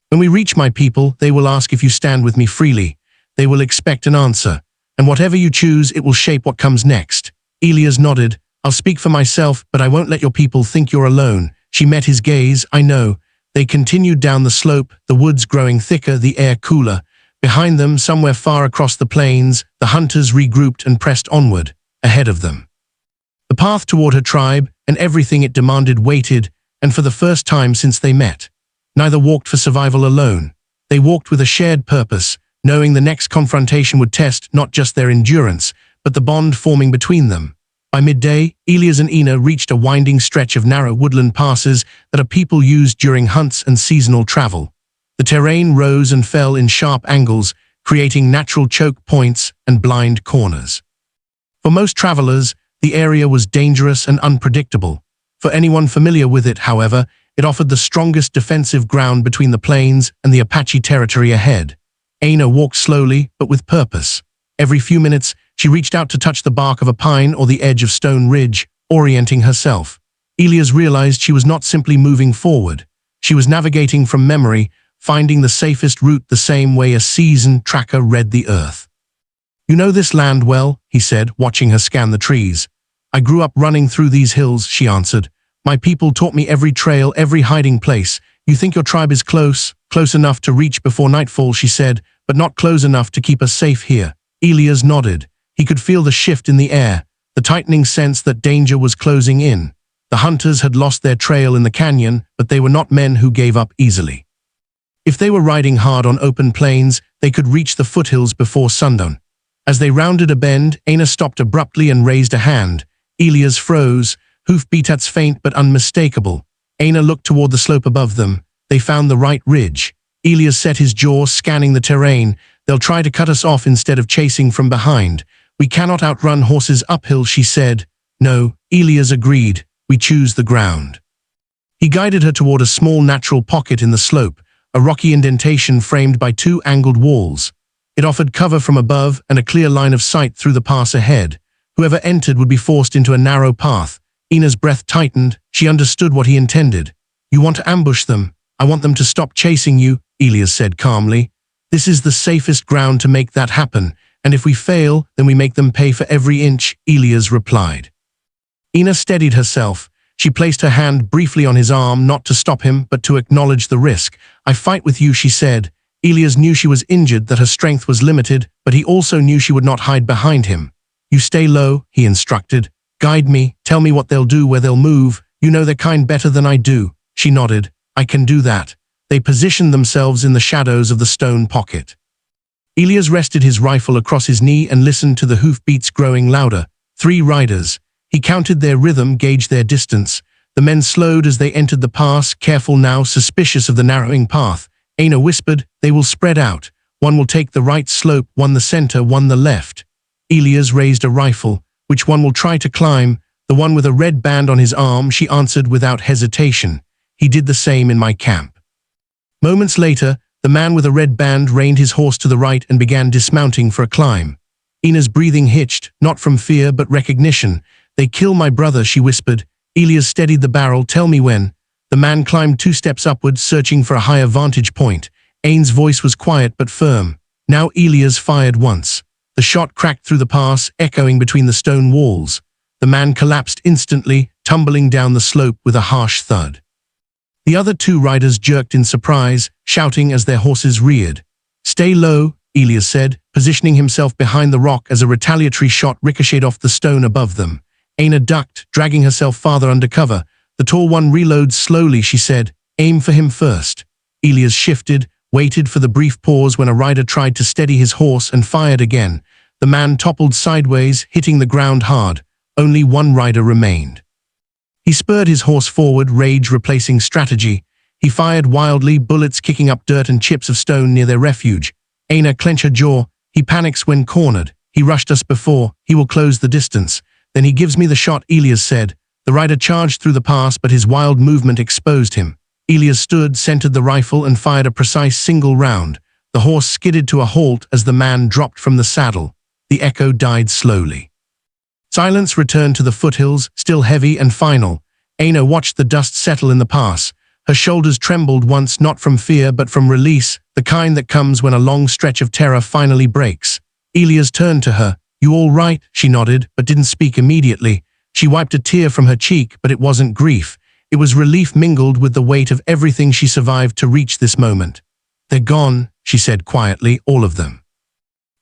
"When we reach my people, they will ask if you stand with me freely. They will expect an answer. And whatever you choose, it will shape what comes next." Elias nodded. "I'll speak for myself, but I won't let your people think you're alone." She met his gaze. "I know." They continued down the slope, the woods growing thicker, the air cooler. Behind them, somewhere far across the plains, the hunters regrouped and pressed onward, ahead of them. The path toward her tribe, and everything it demanded, waited, and for the first time since they met. Neither walked for survival alone. They walked with a shared purpose, knowing the next confrontation would test not just their endurance, but the bond forming between them. By midday, Elias and Ina reached a winding stretch of narrow woodland passes that a people used during hunts and seasonal travel. The terrain rose and fell in sharp angles, creating natural choke points and blind corners. For most travelers, the area was dangerous and unpredictable. For anyone familiar with it, however, it offered the strongest defensive ground between the plains and the Apache territory ahead. Aina walked slowly, but with purpose. Every few minutes, she reached out to touch the bark of a pine or the edge of stone ridge, orienting herself. Elias realized she was not simply moving forward. She was navigating from memory, finding the safest route the same way a seasoned tracker read the earth. "You know this land well," he said, watching her scan the trees. "I grew up running through these hills," she answered. "My people taught me every trail, every hiding place. You think your tribe is close enough to reach before nightfall," she said, "but not close enough to keep us safe here." Elias nodded. He could feel the shift in the air, the tightening sense that danger was closing in. The hunters had lost their trail in the canyon, but they were not men who gave up easily. If they were riding hard on open plains, they could reach the foothills before sundown. As they rounded a bend, Aina stopped abruptly and raised a hand. Elias froze, hoofbeats faint but unmistakable. Aina looked toward the slope above them. They found the right ridge. Elias set his jaw, scanning the terrain. "They'll try to cut us off instead of chasing from behind. We cannot outrun horses uphill," she said. "No," Elias agreed. "We choose the ground." He guided her toward a small natural pocket in the slope, a rocky indentation framed by two angled walls. It offered cover from above and a clear line of sight through the pass ahead. Whoever entered would be forced into a narrow path. Ina's breath tightened. She understood what he intended. "You want to ambush them. I want them to stop chasing you," Elias said calmly. "This is the safest ground to make that happen, and if we fail, then we make them pay for every inch," Elias replied. Ina steadied herself. She placed her hand briefly on his arm, not to stop him, but to acknowledge the risk. "I fight with you," she said. Elias knew she was injured, that her strength was limited, but he also knew she would not hide behind him. "You stay low," he instructed. "Guide me, tell me what they'll do, where they'll move. You know their kind better than I do." She nodded. "I can do that. They positioned themselves in the shadows of the stone pocket. Elias rested his rifle across his knee and listened to the hoofbeats growing louder. 3 riders. He counted their rhythm, gauged their distance. The men slowed as they entered the pass, careful now, suspicious of the narrowing path. Aina whispered, "They will spread out. One will take the right slope, one the center, one the left." Elias raised a rifle. "Which one will try to climb?" "The one with a red band on his arm," she answered without hesitation. "He did the same in my camp." Moments later, the man with a red band reined his horse to the right and began dismounting for a climb. Ina's breathing hitched, not from fear but recognition. "They kill my brother," she whispered. Elias steadied the barrel. "Tell me when." The man climbed 2 steps upward, searching for a higher vantage point. Ain's voice was quiet but firm. Now Elias fired once. The shot cracked through the pass, echoing between the stone walls. The man collapsed instantly, tumbling down the slope with a harsh thud. The other 2 riders jerked in surprise, shouting as their horses reared. "Stay low," Elias said, positioning himself behind the rock as a retaliatory shot ricocheted off the stone above them. Aina ducked, dragging herself farther under cover. "The tall one reloads slowly," she said. "Aim for him first." Elias shifted, waited for the brief pause when a rider tried to steady his horse and fired again. The man toppled sideways, hitting the ground hard. Only 1 rider remained. He spurred his horse forward, rage replacing strategy. He fired wildly, bullets kicking up dirt and chips of stone near their refuge. Aina clenched her jaw. "He panics when cornered. He rushed us before. He will close the distance. Then he gives me the shot," Elias said. The rider charged through the pass, but his wild movement exposed him. Elias stood, centered the rifle, and fired a precise single round. The horse skidded to a halt as the man dropped from the saddle. The echo died slowly. Silence returned to the foothills, still heavy and final. Aina watched the dust settle in the pass. Her shoulders trembled once, not from fear but from release, the kind that comes when a long stretch of terror finally breaks. Elias turned to her. "You all right?" She nodded, but didn't speak immediately. She wiped a tear from her cheek, but it wasn't grief. It was relief mingled with the weight of everything she survived to reach this moment. "They're gone," she said quietly, "all of them."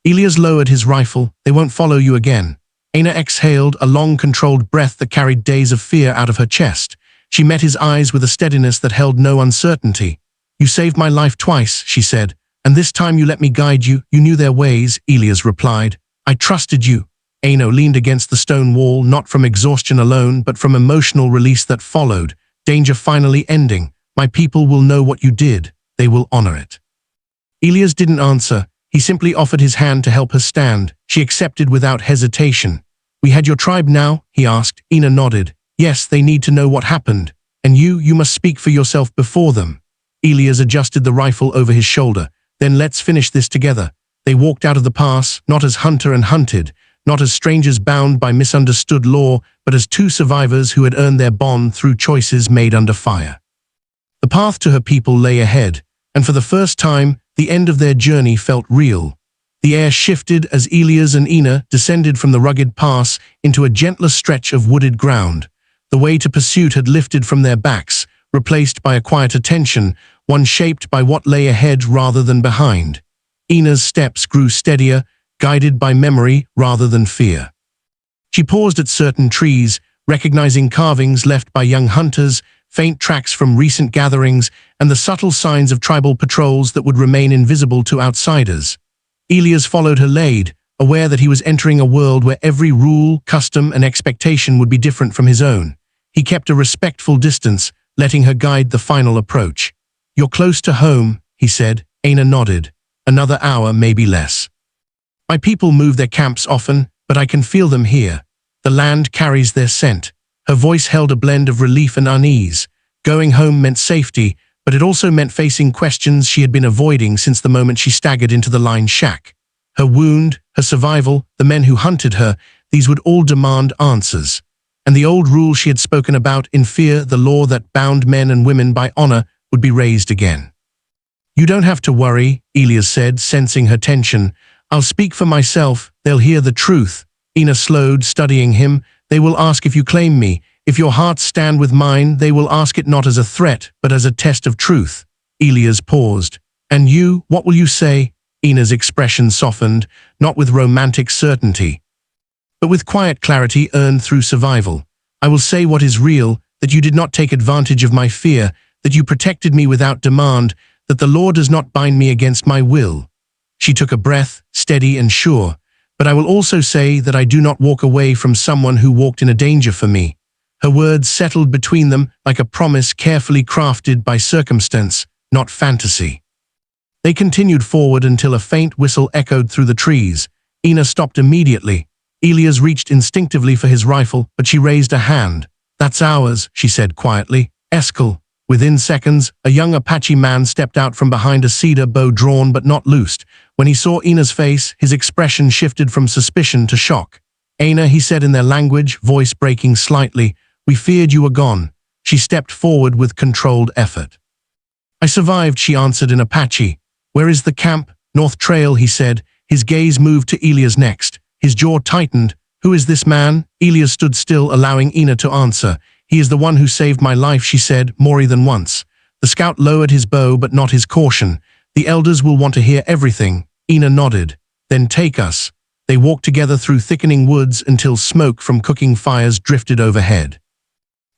Elias lowered his rifle. "They won't follow you again." Aina exhaled, a long, controlled breath that carried days of fear out of her chest. She met his eyes with a steadiness that held no uncertainty. "You saved my life twice," she said, "and this time you let me guide you. You knew their ways," Elias replied. "I trusted you." Aina leaned against the stone wall, not from exhaustion alone, but from emotional release that followed. Danger finally ending. "My people will know what you did. They will honor it." Elias didn't answer. He simply offered his hand to help her stand. She accepted without hesitation. "We had your tribe now?" he asked. Aina nodded. "Yes, they need to know what happened. And you must speak for yourself before them." Elias adjusted the rifle over his shoulder. "Then let's finish this together." They walked out of the pass, not as hunter and hunted, not as strangers bound by misunderstood law, but as 2 survivors who had earned their bond through choices made under fire. The path to her people lay ahead, and for the first time, the end of their journey felt real. The air shifted as Elias and Aina descended from the rugged pass into a gentler stretch of wooded ground. The weight of pursuit had lifted from their backs, replaced by a quieter tension, one shaped by what lay ahead rather than behind. Ina's steps grew steadier, guided by memory rather than fear. She paused at certain trees, recognizing carvings left by young hunters, faint tracks from recent gatherings, and the subtle signs of tribal patrols that would remain invisible to outsiders. Elias followed her lead, aware that he was entering a world where every rule, custom, and expectation would be different from his own. He kept a respectful distance, letting her guide the final approach. "You're close to home," he said. Aina nodded. "Another hour, maybe less. My people move their camps often, but I can feel them here. The land carries their scent." Her voice held a blend of relief and unease. Going home meant safety, but it also meant facing questions she had been avoiding since the moment she staggered into the line shack. Her wound, her survival, the men who hunted her, these would all demand answers. And the old rule she had spoken about in fear, the law that bound men and women by honor, would be raised again. "You don't have to worry," Elias said, sensing her tension. "I'll speak for myself. They'll hear the truth." Aina slowed, studying him. "They will ask if you claim me. If your hearts stand with mine, they will ask it not as a threat, but as a test of truth." Elias paused. "And you, what will you say?" Ina's expression softened, not with romantic certainty, but with quiet clarity earned through survival. "I will say what is real, that you did not take advantage of my fear, that you protected me without demand, that the law does not bind me against my will." She took a breath, steady and sure. "But I will also say that I do not walk away from someone who walked in a danger for me." Her words settled between them like a promise carefully crafted by circumstance, not fantasy. They continued forward until a faint whistle echoed through the trees. Ina stopped immediately. Elias reached instinctively for his rifle, but she raised a hand. "That's ours," she said quietly. "Eskel." Within seconds, a young Apache man stepped out from behind a cedar, bow drawn but not loosed. When he saw Ina's face, his expression shifted from suspicion to shock. "Ina," he said in their language, voice breaking slightly, "we feared you were gone." She stepped forward with controlled effort. "I survived," she answered in Apache. "Where is the camp?" "North Trail," he said. His gaze moved to Elias next. His jaw tightened. "Who is this man?" Elias stood still, allowing Ina to answer. "He is the one who saved my life," she said, more than once. The scout lowered his bow but not his caution. "The elders will want to hear everything." Ina nodded. "Then take us." They walked together through thickening woods until smoke from cooking fires drifted overhead.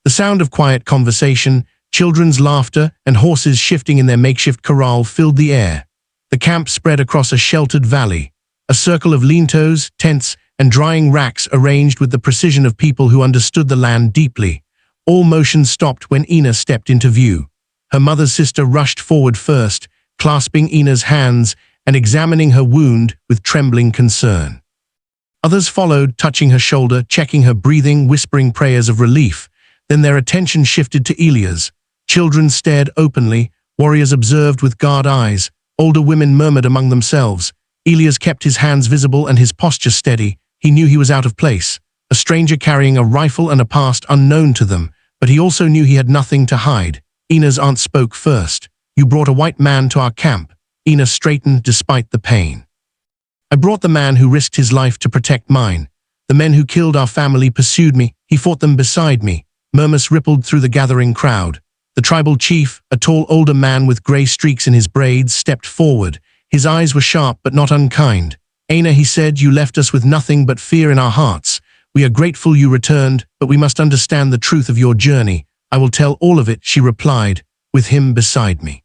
The sound of quiet conversation, children's laughter, and horses shifting in their makeshift corral filled the air. The camp spread across a sheltered valley. A circle of lean-tos, tents, and drying racks arranged with the precision of people who understood the land deeply. All motion stopped when Ina stepped into view. Her mother's sister rushed forward first, clasping Ina's hands and examining her wound with trembling concern. Others followed, touching her shoulder, checking her breathing, whispering prayers of relief. Then their attention shifted to Elias. Children stared openly, warriors observed with guard eyes, older women murmured among themselves. Elias kept his hands visible and his posture steady. He knew he was out of place, a stranger carrying a rifle and a past unknown to them, but he also knew he had nothing to hide. Ina's aunt spoke first. "You brought a white man to our camp." Ina straightened despite the pain. "I brought the man who risked his life to protect mine. The men who killed our family pursued me. He fought them beside me." Murmurs rippled through the gathering crowd. The tribal chief, a tall older man with gray streaks in his braids, stepped forward. His eyes were sharp but not unkind. "Ina," he said, "you left us with nothing but fear in our hearts. We are grateful you returned, but we must understand the truth of your journey." "I will tell all of it," she replied, with him beside me.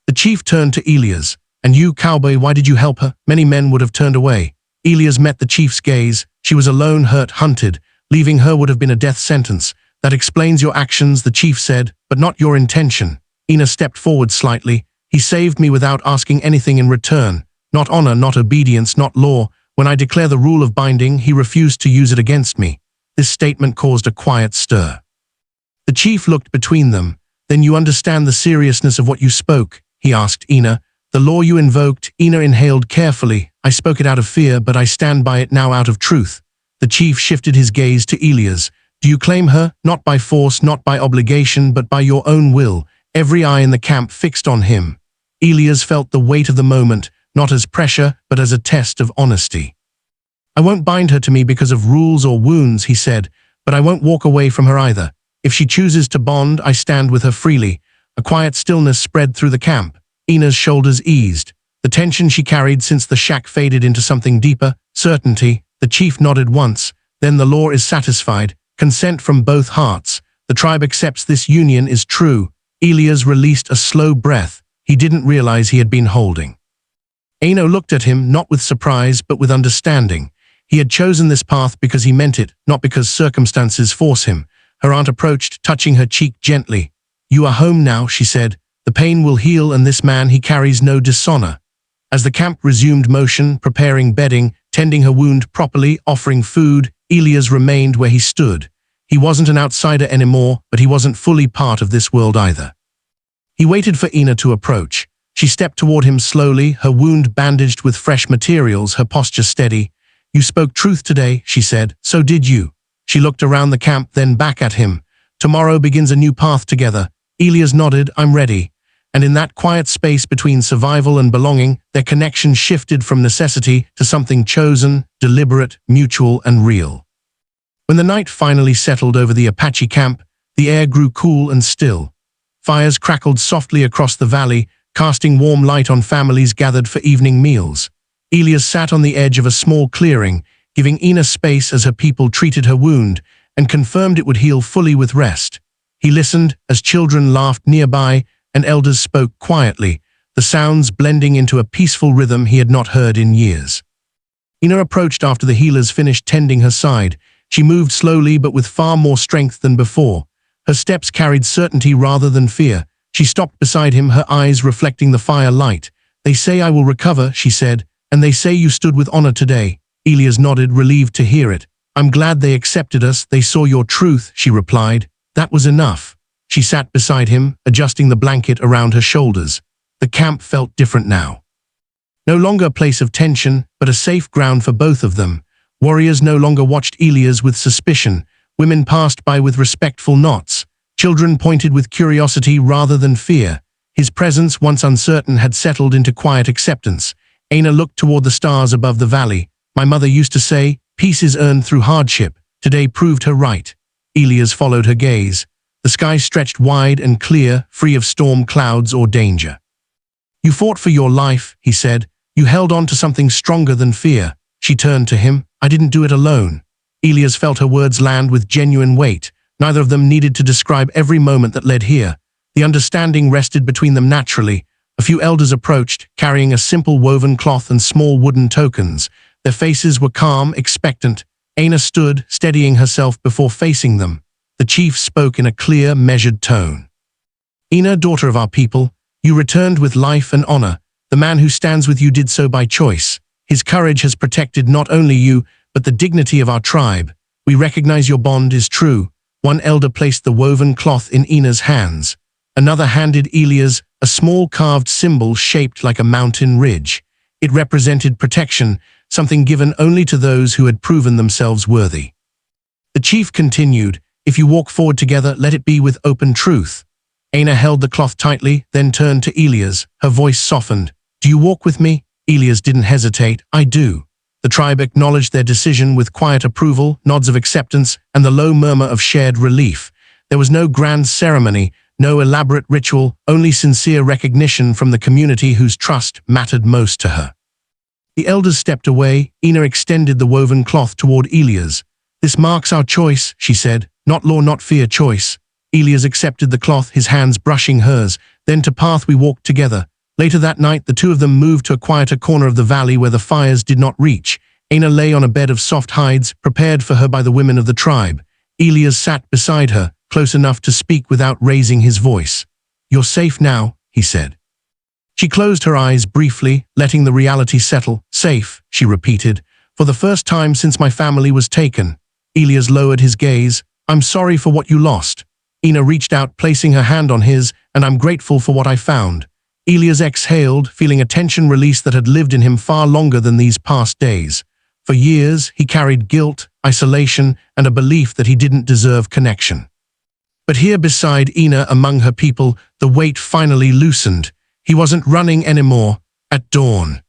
The chief turned to Elias. "And you, cowboy, why did you help her?" Many men would have turned away. Elias met the chief's gaze. "She was alone, hurt, hunted. Leaving her would have been a death sentence." "That explains your actions," the chief said, "but not your intention." Ina stepped forward slightly. "He saved me without asking anything in return. Not honor, not obedience, not law. When I declare the rule of binding, he refused to use it against me." This statement caused a quiet stir. The chief looked between them. "Then you understand the seriousness of what you spoke?" he asked Ina. "The law you invoked." Ina inhaled carefully. "I spoke it out of fear, but I stand by it now out of truth." The chief shifted his gaze to Elias. "Do you claim her? Not by force, not by obligation, but by your own will." Every eye in the camp fixed on him. Elias felt the weight of the moment, not as pressure, but as a test of honesty. "I won't bind her to me because of rules or wounds," he said, "but I won't walk away from her either. If she chooses to bond, I stand with her freely." A quiet stillness spread through the camp. Ina's shoulders eased. The tension she carried since the shack faded into something deeper, certainty. The chief nodded once. "Then the law is satisfied. Consent from both hearts. The tribe accepts this union is true." Elias released a slow breath he didn't realize he had been holding. Ina looked at him, not with surprise, but with understanding. He had chosen this path because he meant it, not because circumstances force him. Her aunt approached, touching her cheek gently. "You are home now," she said. "The pain will heal, and this man, he carries no dishonor." As the camp resumed motion, preparing bedding, tending her wound properly, offering food, Elias remained where he stood. He wasn't an outsider anymore, but he wasn't fully part of this world either. He waited for Ina to approach. She stepped toward him slowly, her wound bandaged with fresh materials, her posture steady. "You spoke truth today," she said. "So did you." She looked around the camp, then back at him. "Tomorrow begins a new path together." Elias nodded. "I'm ready." And in that quiet space between survival and belonging, their connection shifted from necessity to something chosen, deliberate, mutual, and real. When the night finally settled over the Apache camp, the air grew cool and still. Fires crackled softly across the valley, casting warm light on families gathered for evening meals. Elias sat on the edge of a small clearing, giving Ina space as her people treated her wound, and confirmed it would heal fully with rest. He listened as children laughed nearby and elders spoke quietly, the sounds blending into a peaceful rhythm he had not heard in years. Ina approached after the healers finished tending her side. She moved slowly but with far more strength than before. Her steps carried certainty rather than fear. She stopped beside him, her eyes reflecting the fire light. "They say I will recover," she said, "and they say you stood with honor today." Elias nodded, relieved to hear it. "I'm glad they accepted us, they saw your truth," she replied. That was enough. She sat beside him, adjusting the blanket around her shoulders. The camp felt different now. No longer a place of tension, but a safe ground for both of them. Warriors no longer watched Elias with suspicion. Women passed by with respectful nods. Children pointed with curiosity rather than fear. His presence, once uncertain, had settled into quiet acceptance. Aina looked toward the stars above the valley. "My mother used to say, peace is earned through hardship. Today proved her right." Elias followed her gaze. The sky stretched wide and clear, free of storm clouds or danger. "You fought for your life," he said. "You held on to something stronger than fear." She turned to him. "I didn't do it alone." Elias felt her words land with genuine weight. Neither of them needed to describe every moment that led here. The understanding rested between them naturally. A few elders approached, carrying a simple woven cloth and small wooden tokens. Their faces were calm, expectant. Aina stood, steadying herself before facing them. The chief spoke in a clear, measured tone. "Ina, daughter of our people, you returned with life and honor. The man who stands with you did so by choice. His courage has protected not only you, but the dignity of our tribe. We recognize your bond is true." One elder placed the woven cloth in Ina's hands. Another handed Elias a small carved symbol shaped like a mountain ridge. It represented protection, something given only to those who had proven themselves worthy. The chief continued, "If you walk forward together, let it be with open truth." Aina held the cloth tightly, then turned to Elias. Her voice softened. "Do you walk with me?" Elias didn't hesitate. "I do." The tribe acknowledged their decision with quiet approval, nods of acceptance, and the low murmur of shared relief. There was no grand ceremony, no elaborate ritual, only sincere recognition from the community whose trust mattered most to her. The elders stepped away. Ina extended the woven cloth toward Elias. "This marks our choice," she said. "Not law, not fear, choice." Elias accepted the cloth, his hands brushing hers. Then to path we walked together. Later that night, the two of them moved to a quieter corner of the valley where the fires did not reach. Aina lay on a bed of soft hides, prepared for her by the women of the tribe. Elias sat beside her, close enough to speak without raising his voice. "You're safe now," he said. She closed her eyes briefly, letting the reality settle. "Safe," she repeated, "for the first time since my family was taken." Elias lowered his gaze. "I'm sorry for what you lost." Ina reached out, placing her hand on his, "And I'm grateful for what I found." Elias exhaled, feeling a tension release that had lived in him far longer than these past days. For years, he carried guilt, isolation, and a belief that he didn't deserve connection. But here beside Ina, among her people, the weight finally loosened. He wasn't running anymore. At dawn,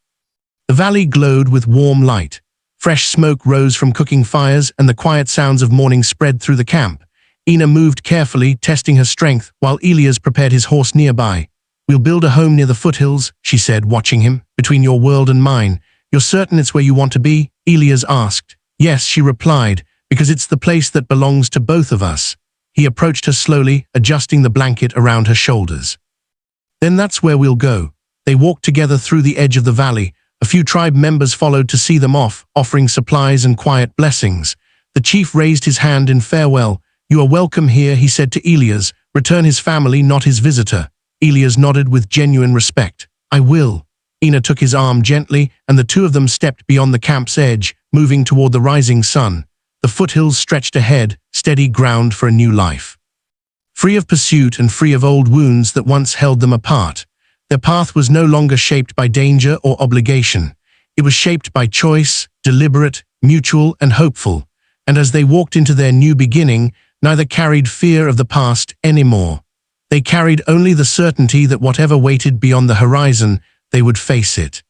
the valley glowed with warm light. Fresh smoke rose from cooking fires, and the quiet sounds of morning spread through the camp. Ina moved carefully, testing her strength, while Elias prepared his horse nearby. "We'll build a home near the foothills," she said, watching him, "between your world and mine. You're certain it's where you want to be?" Elias asked. "Yes," she replied, "because it's the place that belongs to both of us." He approached her slowly, adjusting the blanket around her shoulders. "Then that's where we'll go." They walked together through the edge of the valley. A few tribe members followed to see them off, offering supplies and quiet blessings. The chief raised his hand in farewell. "You are welcome here," he said to Elias. "Return his family, not his visitor." Elias nodded with genuine respect. "I will." Ina took his arm gently, and the two of them stepped beyond the camp's edge, moving toward the rising sun. The foothills stretched ahead, steady ground for a new life. Free of pursuit and free of old wounds that once held them apart. Their path was no longer shaped by danger or obligation. It was shaped by choice, deliberate, mutual, and hopeful. And as they walked into their new beginning, neither carried fear of the past anymore. They carried only the certainty that whatever waited beyond the horizon, they would face it.